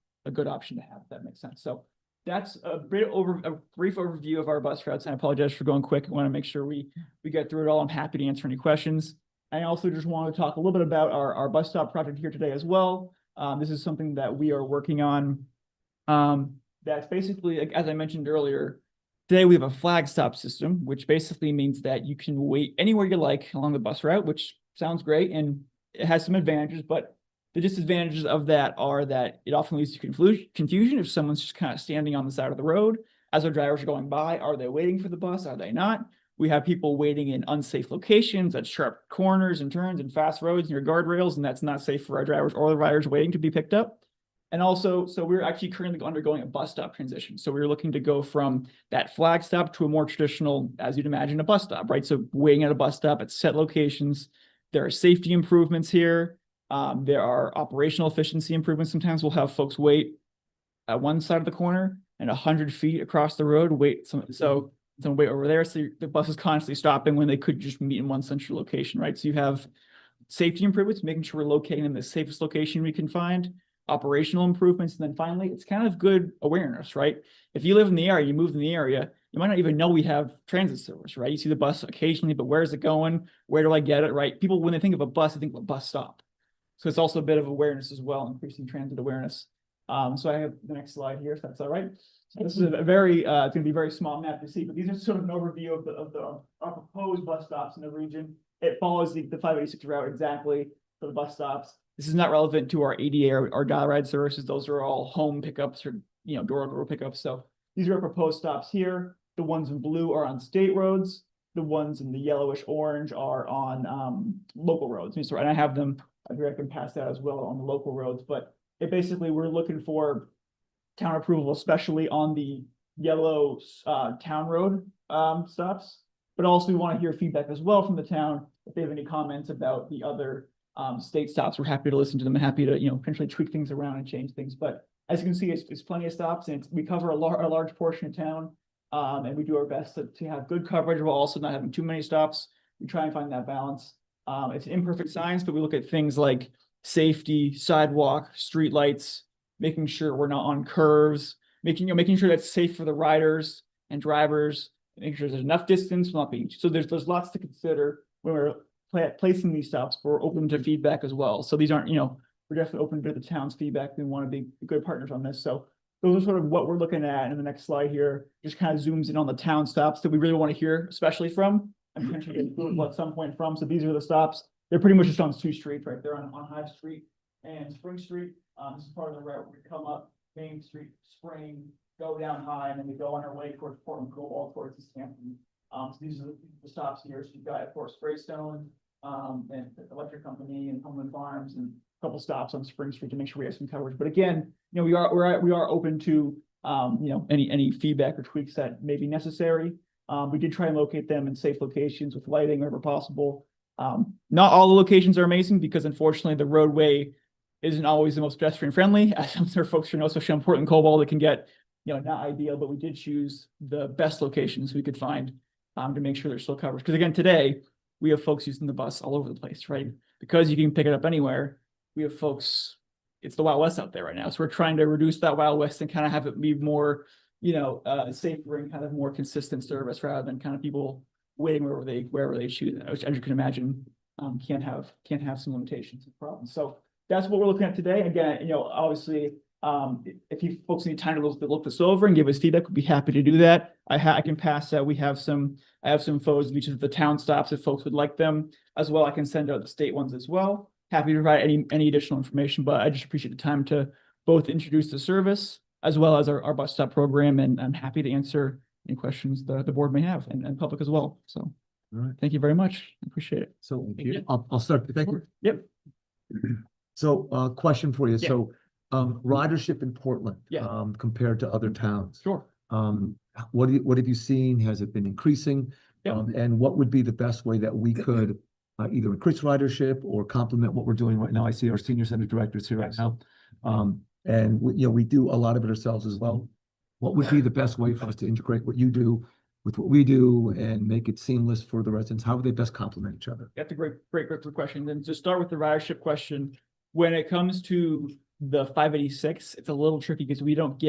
Speaker 10: option to have, if that makes sense. So that's a brief overview of our bus routes. And I apologize for going quick. I want to make sure we get through it all. I'm happy to answer any questions. I also just want to talk a little bit about our bus stop project here today as well. This is something that we are working on. That's basically, as I mentioned earlier, today we have a flag stop system, which basically means that you can wait anywhere you like along the bus route, which sounds great and it has some advantages, but the disadvantages of that are that it often leads to confusion if someone's just kind of standing on the side of the road as our drivers are going by. Are they waiting for the bus? Are they not? We have people waiting in unsafe locations at sharp corners and turns and fast roads near guardrails, and that's not safe for our drivers or the riders waiting to be picked up. And also, so we're actually currently undergoing a bus stop transition. So we're looking to go from that flag stop to a more traditional, as you'd imagine, a bus stop, right? So waiting at a bus stop at set locations. There are safety improvements here. There are operational efficiency improvements. Sometimes we'll have folks wait at one side of the corner and 100 feet across the road, wait, so someone wait over there. So the bus is constantly stopping when they could just meet in one central location, right? So you have safety improvements, making sure we're locating in the safest location we can find, operational improvements, and then finally, it's kind of good awareness, right? If you live in the area, you move in the area, you might not even know we have transit service, right? You see the bus occasionally, but where is it going? Where do I get it, right? People, when they think of a bus, they think of a bus stop. So it's also a bit of awareness as well, increasing transit awareness. So I have the next slide here, if that's all right. So this is a very, it's gonna be a very small map to see, but these are sort of an overview of our proposed bus stops in the region. It follows the 586 route exactly for the bus stops. This is not relevant to our ADA or dial ride services. Those are all home pickups or, you know, door-to-door pickups. So these are our proposed stops here. The ones in blue are on state roads. The ones in the yellowish orange are on local roads. And I have them, I can pass that as well on the local roads, but it basically, we're looking for town approval, especially on the yellow town road stops. But also we want to hear feedback as well from the town. If they have any comments about the other state stops, we're happy to listen to them and happy to, you know, potentially tweak things around and change things. But as you can see, it's plenty of stops, and we cover a large portion of town. And we do our best to have good coverage while also not having too many stops. We try and find that balance. It's an imperfect science, but we look at things like safety, sidewalk, street lights, making sure we're not on curves, making sure that's safe for the riders and drivers, making sure there's enough distance, not being, so there's lots to consider when we're placing these stops, but we're open to feedback as well. So these aren't, you know, we're definitely open to the town's feedback. We want to be good partners on this. So those are sort of what we're looking at in the next slide here. Just kind of zooms in on the town stops that we really want to hear, especially from, and potentially get approval at some point from. So these are the stops. They're pretty much just on two streets, right? They're on High Street and Spring Street. This is part of the route where we come up Main Street, Spring, go down High, and then we go on our way towards Portland, go all towards East Hampton. So these are the stops here. So you've got, of course, Greystone, and the electric company and Homeland Farms, and a couple stops on Spring Street to make sure we have some coverage. But again, you know, we are open to you know, any feedback or tweaks that may be necessary. We did try and locate them in safe locations with lighting wherever possible. Not all the locations are amazing because unfortunately the roadway isn't always the most pedestrian friendly, as some folks should know, especially on Portland Cobalt, it can get, you know, not ideal, but we did choose the best locations we could find to make sure there's still coverage. Because again, today we have folks using the bus all over the place, right? Because you can pick it up anywhere. We have folks, it's the Wild West out there right now. So we're trying to reduce that Wild West and kind of have it be more, you know, safer and kind of more consistent service rather than kind of people waiting wherever they choose, which, as you can imagine, can't have some limitations and problems. So that's what we're looking at today. Again, you know, obviously, if you folks need time to look this over and give us feedback, we'd be happy to do that. I can pass out. I have some photos of each of the town stops if folks would like them as well. I can send out the state ones as well. Happy to provide any additional information, but I just appreciate the time to both introduce the service as well as our bus stop program, and I'm happy to answer any questions the board may have and public as well. So,
Speaker 1: All right.
Speaker 10: thank you very much. I appreciate it.
Speaker 1: So
Speaker 10: Thank you.
Speaker 1: I'll start. Thank you.
Speaker 10: Yep.
Speaker 1: So, question for you.
Speaker 10: Yeah.
Speaker 1: So, ridership in Portland,
Speaker 10: Yeah.
Speaker 1: Compared to other towns.
Speaker 10: Sure.
Speaker 1: What have you seen? Has it been increasing?
Speaker 10: Yeah.
Speaker 1: And what would be the best way that we could either increase ridership or complement what we're doing right now? I see our senior center directors here right now. And we do a lot of it ourselves as well. What would be the best way for us to integrate what you do with what we do and make it seamless for the residents? How would they best complement each other?
Speaker 10: That's a great question. Then to start with the ridership question, when it comes to the 586, it's a little tricky because we don't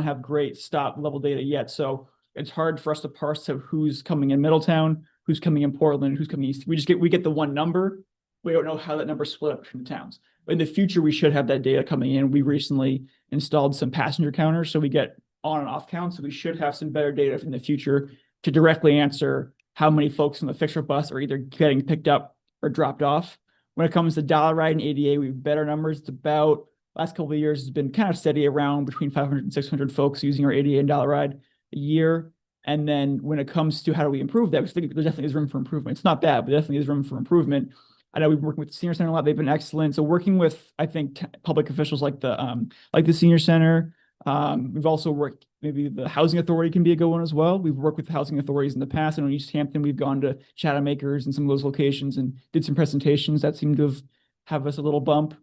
Speaker 10: have great stop level data yet. So it's hard for us to parse out who's coming in Middletown, who's coming in Portland, who's coming east. We get the one number. We don't know how that number split up between the towns. But in the future, we should have that data coming in. We recently installed some passenger counters, so we get on and off counts. So we should have some better data in the future to directly answer how many folks on the fixer bus are either getting picked up or dropped off. When it comes to dollar ride and ADA, we have better numbers. It's about, last couple of years has been kind of steady around between 500 and 600 folks using our ADA and dollar ride a year. And then when it comes to how do we improve that, we think there definitely is room for improvement. It's not bad, but definitely is room for improvement. I know we've been working with the senior center a lot. They've been excellent. So working with, I think, public officials like the senior center. We've also worked, maybe the housing authority can be a good one as well. We've worked with housing authorities in the past. And in East Hampton, we've gone to Chatham Acres and some of those locations and did some presentations that seem to have have us a little bump.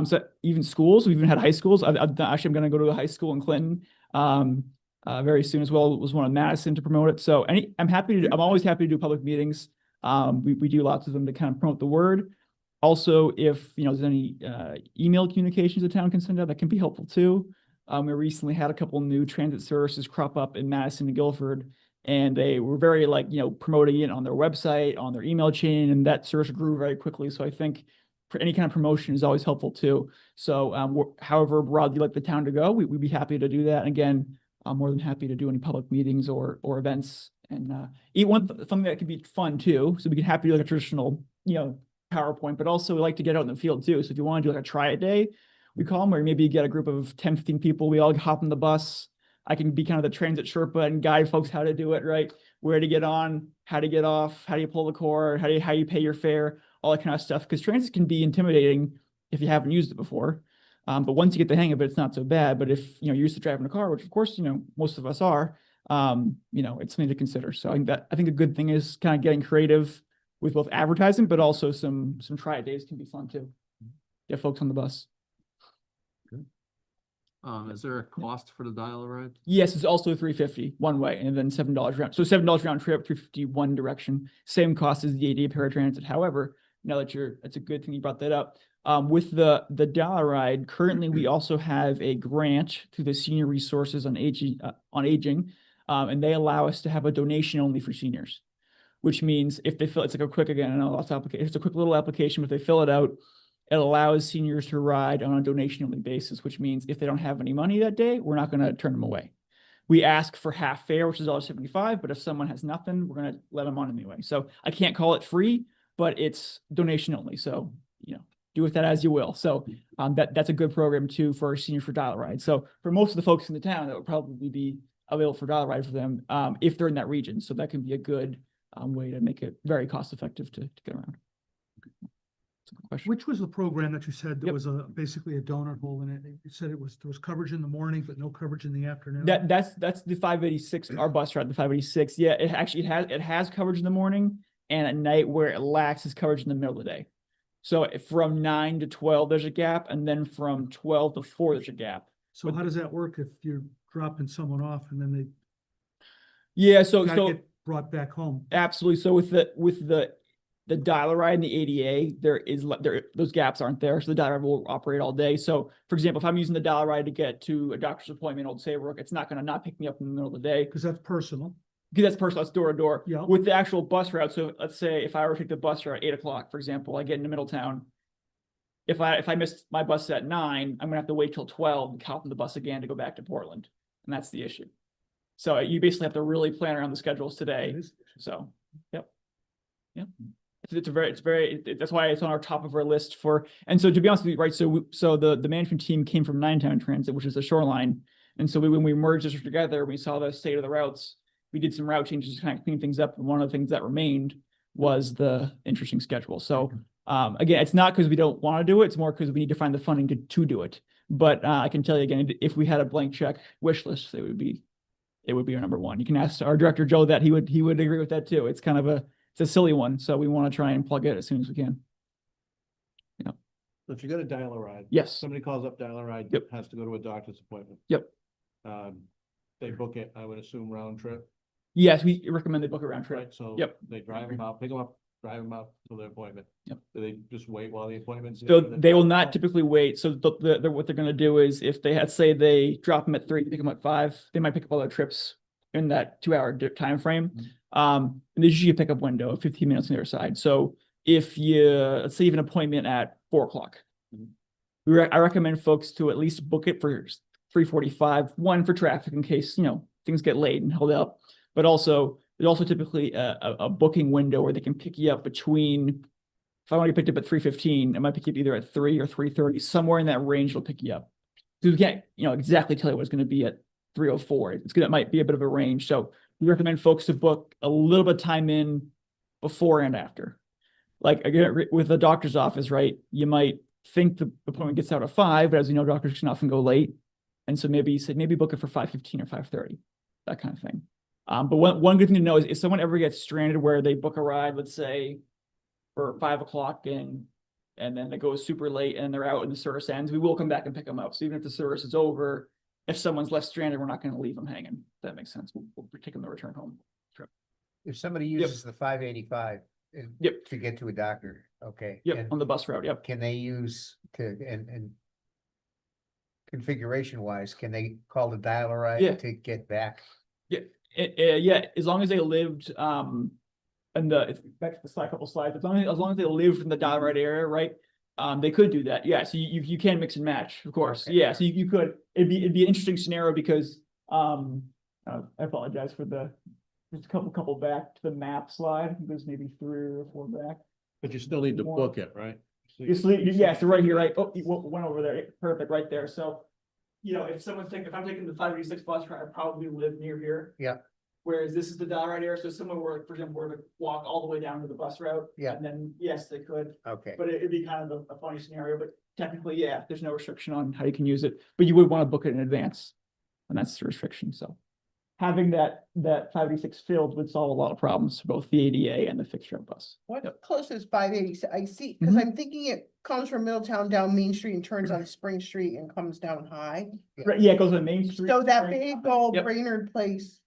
Speaker 10: So even schools, we've even had high schools. Actually, I'm going to go to a high school in Clinton very soon as well. It was one in Madison to promote it. So I'm always happy to do public meetings. We do lots of them to kind of promote the word. Also, if there's any email communications the town can send out, that can be helpful too. We recently had a couple new transit services crop up in Madison and Guilford, and they were very promoting it on their website, on their email chain, and that service grew very quickly. So I think for any kind of promotion is always helpful too. So however broad you like the town to go, we'd be happy to do that. And again, I'm more than happy to do any public meetings or events, and something that could be fun too. So we can happy to do like a traditional, PowerPoint, but also we like to get out in the field too. So if you want to do like a try it day, we call them, where maybe you get a group of 10, 15 people, we all hop on the bus. I can be kind of the transit Sherpa and guide folks how to do it, right? Where to get on, how to get off, how do you pull the cord, how you pay your fare, all that kind of stuff. Because transit can be intimidating if you haven't used it before. But once you get the hang of it, it's not so bad. But if you're used to driving a car, which of course most of us are, it's something to consider. So I think a good thing is kind of getting creative with both advertising, but also some try it days can be fun too. Get folks on the bus.
Speaker 9: Is there a cost for the dial ride?
Speaker 10: Yes, it's also $350 one way, and then $7 round. So $7 round trip, $350 one direction. Same cost as the ADA paratransit. However, now that that's a good thing you brought that up. With the dollar ride, currently we also have a grant through the Senior Resources on Aging, and they allow us to have a donation only for seniors, which means if they fill, it's like a quick, again, I know lots of applications, it's a quick little application, but if they fill it out, it allows seniors to ride on a donation only basis, which means if they don't have any money that day, we're not going to turn them away. We ask for half fare, which is $1.75, but if someone has nothing, we're going to let them on anyway. So I can't call it free, but it's donation only. So, do with that as you will. So that's a good program too for seniors for dial ride. So for most of the folks in the town, that would probably be available for dial ride for them if they're in that region. So that can be a good way to make it very cost effective to get around. Question.
Speaker 8: Which was the program that you said there
Speaker 10: Yep.
Speaker 8: was basically a donut hole in it? You said there was coverage in the morning, but no coverage in the afternoon.
Speaker 10: That's the 586, our bus route, the 586. Yeah, it has coverage in the morning, and at night where it lacks is coverage in the middle of the day. So from 9 to 12, there's a gap, and then from 12 to 4, there's a gap.
Speaker 8: So how does that work if you're dropping someone off and then they gotta get brought back home?
Speaker 10: Absolutely. So with the dial ride and the ADA, those gaps aren't there. So the dial ride will operate all day. So for example, if I'm using the dial ride to get to a doctor's appointment in Old Saybrook, it's not going to not pick me up in the middle of the day.
Speaker 8: Because that's personal.
Speaker 10: Because that's personal, that's door to door.
Speaker 8: Yeah.
Speaker 10: With the actual bus route, so let's say if I were to take the bus route at 8 o'clock, for example, I get into Middletown. If I missed my bus at 9, I'm gonna have to wait till 12 and hop on the bus again to go back to Portland. And that's the issue. So you basically have to really plan around the schedules today. So, yep. That's why it's on our top of our list and so to be honest with you, right, so the management team came from Ninetown Transit, which is the Shoreline. And so when we merged this together, we saw the state of the routes, we did some route changes to kind of clean things up. And one of the things that remained was the interesting schedule. So again, it's not because we don't want to do it, it's more because we need to find the funding to do it. But I can tell you again, if we had a blank check wish list, it would be our number one. You can ask our director Joe that he would agree with that too. It's kind of it's a silly one, so we want to try and plug it as soon as we can.
Speaker 3: So if you got a dial a ride.
Speaker 10: Yes.
Speaker 3: Somebody calls up dial a ride.
Speaker 10: Yep.
Speaker 3: Has to go to a doctor's appointment.
Speaker 10: Yep.
Speaker 3: They book it, I would assume round trip,
Speaker 10: Yes, we recommend they book a round trip.
Speaker 3: right? So.
Speaker 10: Yep.
Speaker 3: They drive them out, pick them up, drive them out to their appointment.
Speaker 10: Yep.
Speaker 3: Do they just wait while the appointment's?
Speaker 10: So they will not typically wait. So what they're going to do is if say they drop them at 3, pick them at 5, they might pick up other trips in that 2-hour time frame. And there's usually a pickup window of 15 minutes on the other side. So if let's say you have an appointment at 4 o'clock, I recommend folks to at least book it for 3:45, one for traffic in case, things get late and held up, but also there's also typically a booking window where they can pick you up between, if I want to get picked up at 3:15, I might pick you up either at 3 or 3:30, somewhere in that range it'll pick you up. So we can't, exactly tell you what it's going to be at 3:04. It might be a bit of a range. So we recommend folks to book a little bit of time in before and after. Like again, with the doctor's office, right? You might think the appointment gets out at 5, but as you know, doctors can often go late. And so maybe book it for 5:15 or 5:30, that kind of thing. But one good thing to know is if someone ever gets stranded where they book a ride, let's say for 5 o'clock and and then it goes super late and they're out and the service ends, we will come back and pick them up. So even if the service is over, if someone's left stranded, we're not going to leave them hanging. If that makes sense. We'll take them to return home.
Speaker 5: If somebody uses the 585
Speaker 10: Yep.
Speaker 5: to get to a doctor, okay.
Speaker 10: Yep,
Speaker 5: and
Speaker 10: on the bus route. Yep.
Speaker 5: Can they use and configuration wise, can they call the dial-a-ride
Speaker 10: Yeah.
Speaker 5: to get back?
Speaker 10: Yeah, as long as they lived, and back to the slide, couple slides, as long as they lived in the dial-a-ride area, right? They could do that. Yeah, so you can mix and match, of course.
Speaker 5: Okay.
Speaker 10: Yeah, so you could. It'd be an interesting scenario because I apologize for just a couple back to the map slide. I think there's maybe 3 or 4 back.
Speaker 3: But you still need to book it, right?
Speaker 10: Yeah, so right here, right? Oh, you went over there. Perfect, right there. So, if if I'm taking the 586 bus ride, I probably live near here.
Speaker 5: Yeah.
Speaker 10: Whereas this is the dial ride area, so someone were, for example, were to walk all the way down to the bus route.
Speaker 5: Yeah.
Speaker 10: And then, yes, they could,
Speaker 5: Okay,
Speaker 10: but it'd be kind of a funny scenario, but technically, yeah, there's no restriction on how you can use it, but you would want to book it in advance. And that's the restriction, so. Having that 586 filled would solve a lot of problems for both the ADA and the fixed route bus.
Speaker 4: What
Speaker 10: Yep.
Speaker 4: closest 586? I see, because
Speaker 10: Mhm.
Speaker 4: I'm thinking it comes from Middletown down Main Street and turns on Spring Street and comes down High.
Speaker 10: Right, yeah, it goes on Main Street.
Speaker 4: So that
Speaker 10: right?
Speaker 4: big old
Speaker 10: Yep.
Speaker 4: Brainerd place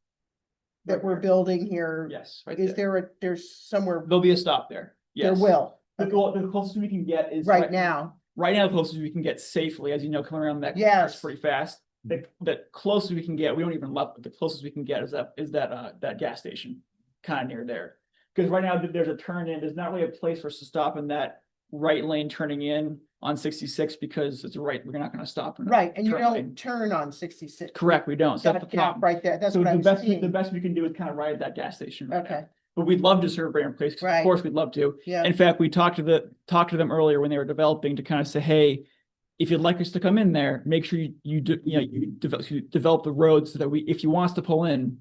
Speaker 4: that
Speaker 10: Right
Speaker 4: we're
Speaker 10: there.
Speaker 4: building here,
Speaker 10: Yes, right
Speaker 4: is
Speaker 10: there.
Speaker 4: there's somewhere,
Speaker 10: There'll be a stop there.
Speaker 4: there
Speaker 10: Yes.
Speaker 4: will,
Speaker 10: The closest we can get is
Speaker 4: right now.
Speaker 10: Right now, the closest we can get safely, as you know, coming around that.
Speaker 4: Yes.
Speaker 10: It's pretty fast. The closest we can get, we don't even love, the closest we can get is that gas station, kind of near there. Because right now there's a turn in, there's not really a place for us to stop in that right lane turning in on 66 because it's right, we're not gonna stop. in a
Speaker 4: Right, and you
Speaker 10: turn
Speaker 4: don't
Speaker 10: lane.
Speaker 4: turn on 66.
Speaker 10: Correct, we don't. So
Speaker 4: Got a
Speaker 10: that's the
Speaker 4: gap
Speaker 10: problem.
Speaker 4: right there, that's
Speaker 10: So
Speaker 4: what I
Speaker 10: the
Speaker 4: was
Speaker 10: best, the
Speaker 4: seeing.
Speaker 10: best we can do is kind of ride at that gas station right now.
Speaker 4: Okay,
Speaker 10: But we'd love to serve Brainerd Place, 'cause of
Speaker 4: Right.
Speaker 10: course, we'd love to.
Speaker 4: yeah,
Speaker 10: In fact, we talked to them earlier when they were developing to kind of say, hey, if you'd like us to come in there, make sure you develop the road so that if you want us to pull in,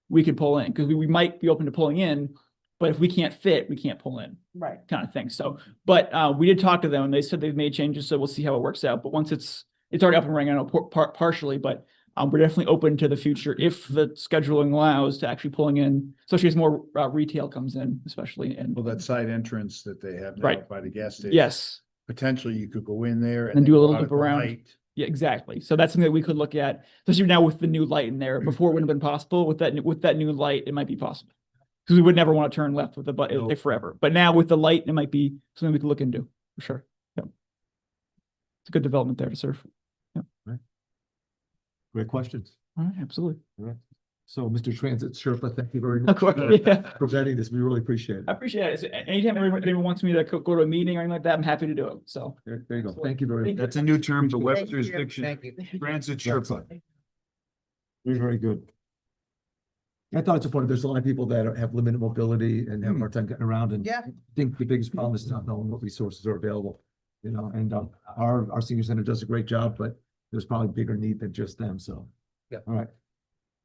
Speaker 10: we can pull in, because we might be open to pulling in, but if we can't fit, we can't pull in,
Speaker 4: right,
Speaker 10: kind of thing. So, but we did talk to them and they said they've made changes, so we'll see how it works out. But once it's already up and running, I know partially, but we're definitely open to the future if the scheduling allows to actually pulling in, especially as more retail comes in, especially in.
Speaker 2: Well, that side entrance that they have now
Speaker 10: Right.
Speaker 2: by the gas station.
Speaker 10: Yes.
Speaker 2: Potentially you could go in there
Speaker 10: And do a
Speaker 2: then
Speaker 10: little
Speaker 2: go out
Speaker 10: loop
Speaker 2: at the
Speaker 10: around.
Speaker 2: light.
Speaker 10: Yeah, exactly. So that's something that we could look at, especially now with the new light in there. Before it wouldn't have been possible. With that new light, it might be possible. Because we would never want to turn left with the button
Speaker 2: No.
Speaker 10: forever. But now with the light, it might be something we could look into for sure. Yeah. It's a good development there to serve.
Speaker 1: Great questions.
Speaker 10: All right, absolutely.
Speaker 1: So, Mr. Transit Sherpa, thank you very
Speaker 10: Of
Speaker 1: much
Speaker 10: course, yeah.
Speaker 1: for presenting this. We really appreciate
Speaker 10: I
Speaker 1: it.
Speaker 10: appreciate it. Anytime anyone wants me to go to a meeting or anything like that, I'm happy to do it. So.
Speaker 1: There you go. Thank you very
Speaker 10: Thank
Speaker 1: much.
Speaker 2: That's a new term for
Speaker 4: Thank
Speaker 2: Webster's
Speaker 4: you.
Speaker 2: Dictionary.
Speaker 5: thank you.
Speaker 2: Transit Sherpa.
Speaker 1: Very, very good. I thought it's important. There's a lot of people that have limited mobility and have a hard time getting around, and
Speaker 4: yeah,
Speaker 1: I think the biggest problem is not knowing what resources are available. And our senior center does a great job, but there's probably bigger need than just them, so.
Speaker 5: Yeah.
Speaker 1: All right.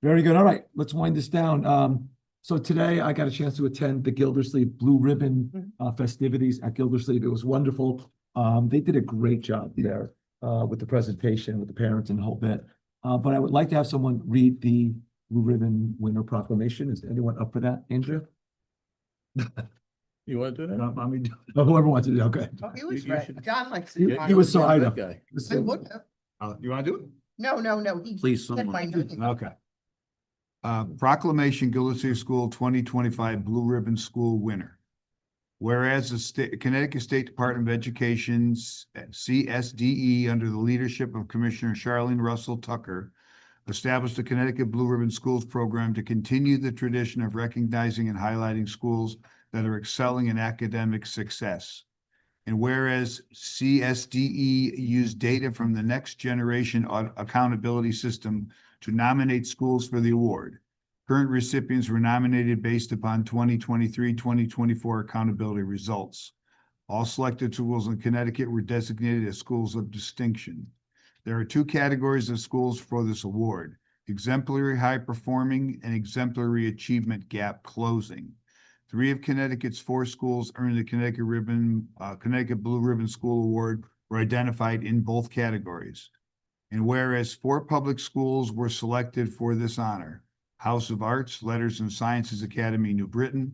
Speaker 1: Very good. All right, let's wind this down. So today I got a chance to attend the Gildersleeve Blue Ribbon festivities at Gildersleeve. It was wonderful. They did a great job there with the presentation, with the parents and the whole bit. But I would like to have someone read the Blue Ribbon Winner Proclamation. Is anyone up for that, Andrea?
Speaker 3: You want to do that?
Speaker 2: Not mommy.
Speaker 1: Oh, whoever wants to do, okay.
Speaker 4: oh, he was
Speaker 3: You
Speaker 4: right,
Speaker 3: should-
Speaker 4: John likes
Speaker 1: He-
Speaker 4: it.
Speaker 1: he was so
Speaker 3: Yeah,
Speaker 1: high
Speaker 3: that
Speaker 1: up.
Speaker 3: guy.
Speaker 4: I would have.
Speaker 2: You wanna do it?
Speaker 4: No, he.
Speaker 3: Please,
Speaker 4: said
Speaker 3: someone.
Speaker 4: my name.
Speaker 2: Okay. Proclamation Gildersleeve School 2025 Blue Ribbon School winner. Whereas the Connecticut State Department of Education's CSDE, under the leadership of Commissioner Charlene Russell Tucker, established the Connecticut Blue Ribbon Schools program to continue the tradition of recognizing and highlighting schools that are excelling in academic success. And whereas CSDE used data from the Next Generation Accountability System to nominate schools for the award. Current recipients were nominated based upon 2023-2024 accountability results. All selected schools in Connecticut were designated as schools of distinction. There are 2 categories of schools for this award: exemplary high performing and exemplary achievement gap closing. 3 of Connecticut's 4 schools earned the Connecticut Blue Ribbon School Award were identified in both categories. And whereas 4 public schools were selected for this honor: House of Arts, Letters and Sciences Academy, New Britain,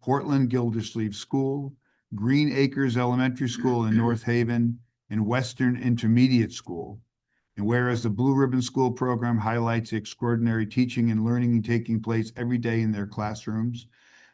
Speaker 2: Portland Gildersleeve School, Green Acres Elementary School in North Haven, and Western Intermediate School. And whereas the Blue Ribbon School program highlights the extraordinary teaching and learning taking place every day in their classrooms.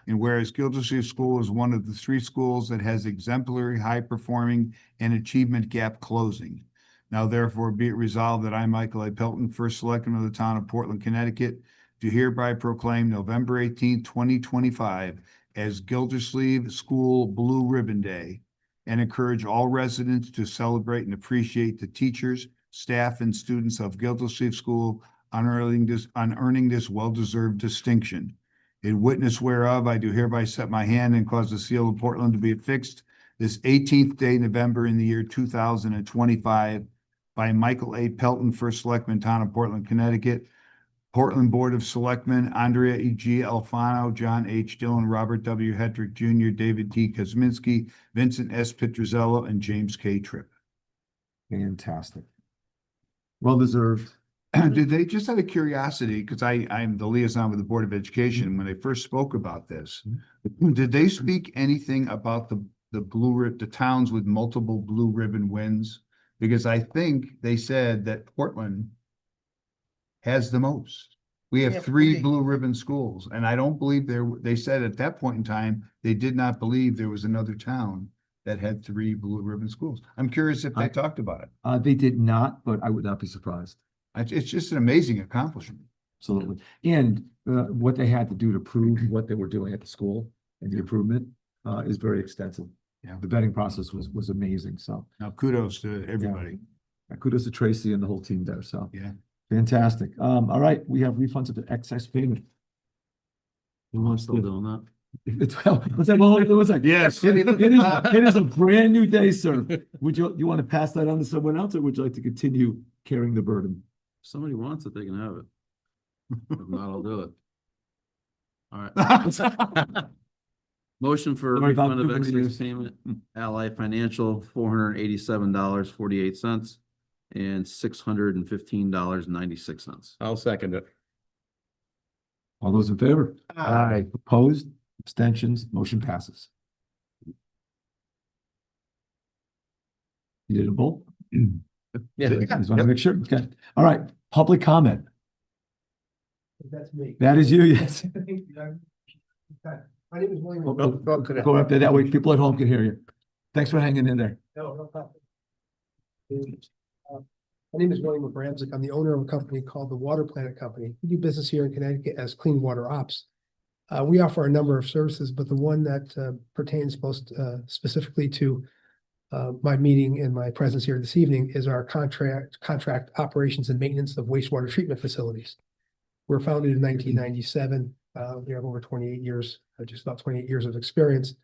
Speaker 2: And whereas Gildersleeve School is one of the 3 schools that has exemplary high-performing and achievement gap closing. Now therefore be it resolved that I, Michael A. Pelton, first selectman of the town of Portland, Connecticut, do hereby proclaim November 18th, 2025 as Gildersleeve School Blue Ribbon Day, and encourage all residents to celebrate and appreciate the teachers, staff, and students of Gildersleeve School on earning this well-deserved distinction. In witness whereof, I do hereby set my hand and cause the seal of Portland to be affixed this 18th day, November, in the year 2025 by Michael A. Pelton, first selectman, town of Portland, Connecticut. Portland Board of Selectmen, Andrea E. G. Alfano, John H. Dillon, Robert W. Hedrick Jr., David T. Kosminski, Vincent S. Pietruzzello, and James K. Tripp.
Speaker 1: Fantastic. Well deserved.
Speaker 2: Did they, just out of curiosity, because I'm the liaison with the Board of Education, when they first spoke about this, did they speak anything about the the towns with multiple blue ribbon wins? Because I think they said that Portland has the most. We
Speaker 4: We
Speaker 2: have
Speaker 4: have
Speaker 2: 3
Speaker 4: 3.
Speaker 2: blue ribbon schools, and I don't believe they said at that point in time, they did not believe there was another town that had 3 blue ribbon schools. I'm curious if they talked about it.
Speaker 1: They did not, but I would not be surprised.
Speaker 2: It's just an amazing accomplishment.
Speaker 1: Absolutely. And what they had to do to prove what they were doing at the school and the improvement is very extensive.
Speaker 2: Yeah.
Speaker 1: The vetting process was amazing. So
Speaker 2: Now kudos to everybody.
Speaker 1: kudos to Tracy and the whole team there. So
Speaker 2: Yeah.
Speaker 1: fantastic. All right, we have refunds of the excess payment. Who
Speaker 9: I'm
Speaker 1: wants
Speaker 9: still
Speaker 1: to?
Speaker 9: doing that.
Speaker 1: It's, what's that? What's that?
Speaker 2: Yes.
Speaker 1: It is a brand new day, sir. Would you want to pass that on to someone else, or would you like to continue carrying the burden?
Speaker 9: If somebody wants it, they can have it. If not, I'll do it. All right. Motion for
Speaker 1: Sorry about
Speaker 9: refund of
Speaker 1: doing
Speaker 9: excess
Speaker 1: this.
Speaker 9: payment, Ally Financial, $487.48 and $615.96.
Speaker 3: I'll second it.
Speaker 1: All those in favor?
Speaker 4: Aye.
Speaker 1: Opposed? Abstentions? Motion passes. You did a bolt?
Speaker 3: Yeah.
Speaker 1: Just want to make sure. Okay. All right. Public comment.
Speaker 8: That's me.
Speaker 1: That is you, yes.
Speaker 8: My name is William.
Speaker 1: Go up there. That way people at home can hear you. Thanks for hanging in there.
Speaker 8: No problem. My name is William Abramczyk. I'm the owner of a company called the Water Planet Company. We do business here in Connecticut as Clean Water Ops. We offer a number of services, but the one that pertains most specifically to my meeting and my presence here this evening is our contract operations and maintenance of wastewater treatment facilities. We're founded in 1997. We have over 28 years, just about 28 years of experience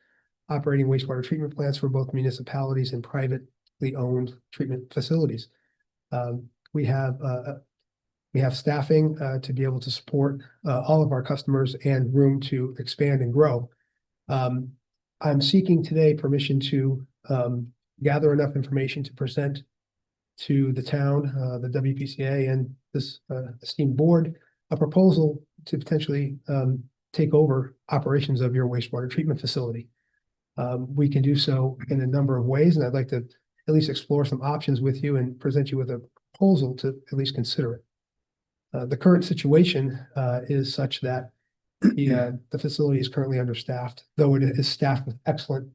Speaker 8: operating wastewater treatment plants for both municipalities and privately owned treatment facilities. We have staffing to be able to support all of our customers and room to expand and grow. I'm seeking today permission to gather enough information to present to the town, the WPCA, and this esteemed board a proposal to potentially take over operations of your wastewater treatment facility. We can do so in a number of ways, and I'd like to at least explore some options with you and present you with a proposal to at least consider it. The current situation is such that the facility is currently understaffed, though it is staffed with excellent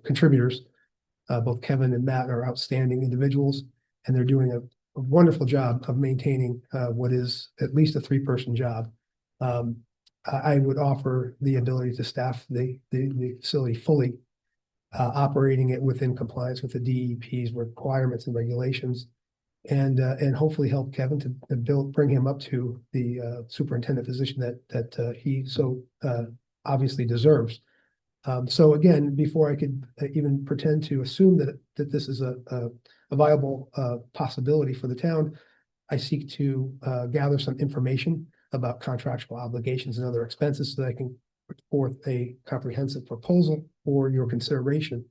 Speaker 8: contributors. Both Kevin and Matt are outstanding individuals, and they're doing a wonderful job of maintaining what is at least a 3-person job. I would offer the ability to staff the facility fully, operating it within compliance with the DEP's requirements and regulations, and hopefully help Kevin to bring him up to the superintendent position that he so obviously deserves. So again, before I could even pretend to assume that this is a viable possibility for the town, I seek to gather some information about contractual obligations and other expenses so that I can put forth a comprehensive proposal for your consideration.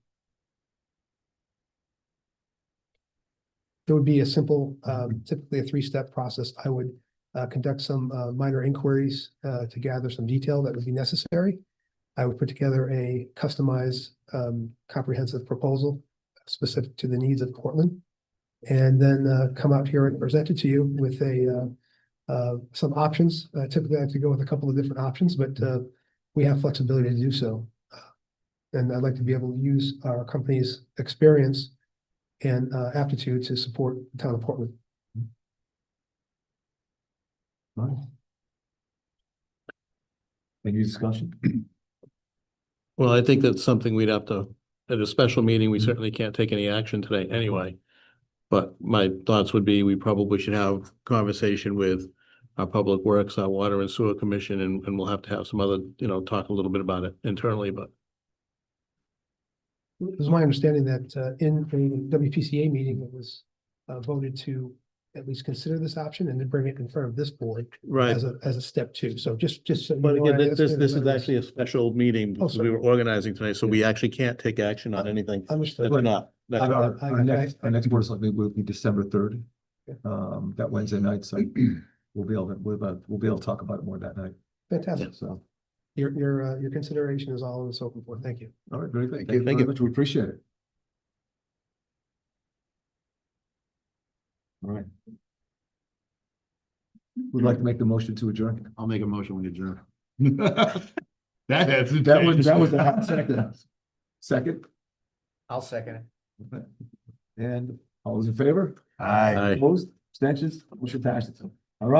Speaker 8: It would be a simple, typically a 3-step process. I would conduct some minor inquiries to gather some detail that would be necessary. I would put together a customized, comprehensive proposal specific to the needs of Portland. And then, come out here and present it to you with some options. Typically, I have to go with a couple of different options, but, we have flexibility to do so. And I'd like to be able to use our company's experience and, aptitude to support the town of Portland.
Speaker 1: All right. Any discussion?
Speaker 3: Well, I think that's something we'd have to, at a special meeting, we certainly can't take any action today anyway. But my thoughts would be, we probably should have conversation with our Public Works, our Water and Sewer Commission, and we'll have to have some other, talk a little bit about it internally, but.
Speaker 8: It was my understanding that, in a WPCA meeting, it was, voted to at least consider this option and then bring it in front of this board
Speaker 3: Right.
Speaker 8: as a step two. So just so. you
Speaker 3: But
Speaker 8: know,
Speaker 3: again,
Speaker 8: I
Speaker 3: this
Speaker 8: understand
Speaker 3: is
Speaker 8: that
Speaker 3: actually a special meeting because we
Speaker 8: sorry.
Speaker 3: were organizing tonight, so we actually can't take action on anything.
Speaker 8: Understood.
Speaker 3: That's not. that's not-
Speaker 1: Our next board of selectmen will be December 3rd.
Speaker 8: Yeah.
Speaker 1: That Wednesday night, so we'll be able to talk about it more that night.
Speaker 8: Fantastic.
Speaker 1: So,
Speaker 8: Your consideration is all it's open for. Thank you.
Speaker 1: all right, very good.
Speaker 2: Thank
Speaker 1: Thank you
Speaker 3: you.
Speaker 1: very much. We appreciate it. All right. Would like to make the motion to adjourn.
Speaker 9: I'll make a motion when you adjourn.
Speaker 1: That was a hot second. Second,
Speaker 5: I'll second it.
Speaker 1: and all those in favor?
Speaker 3: Aye.
Speaker 1: Opposed, abstentions, motion passes. All right.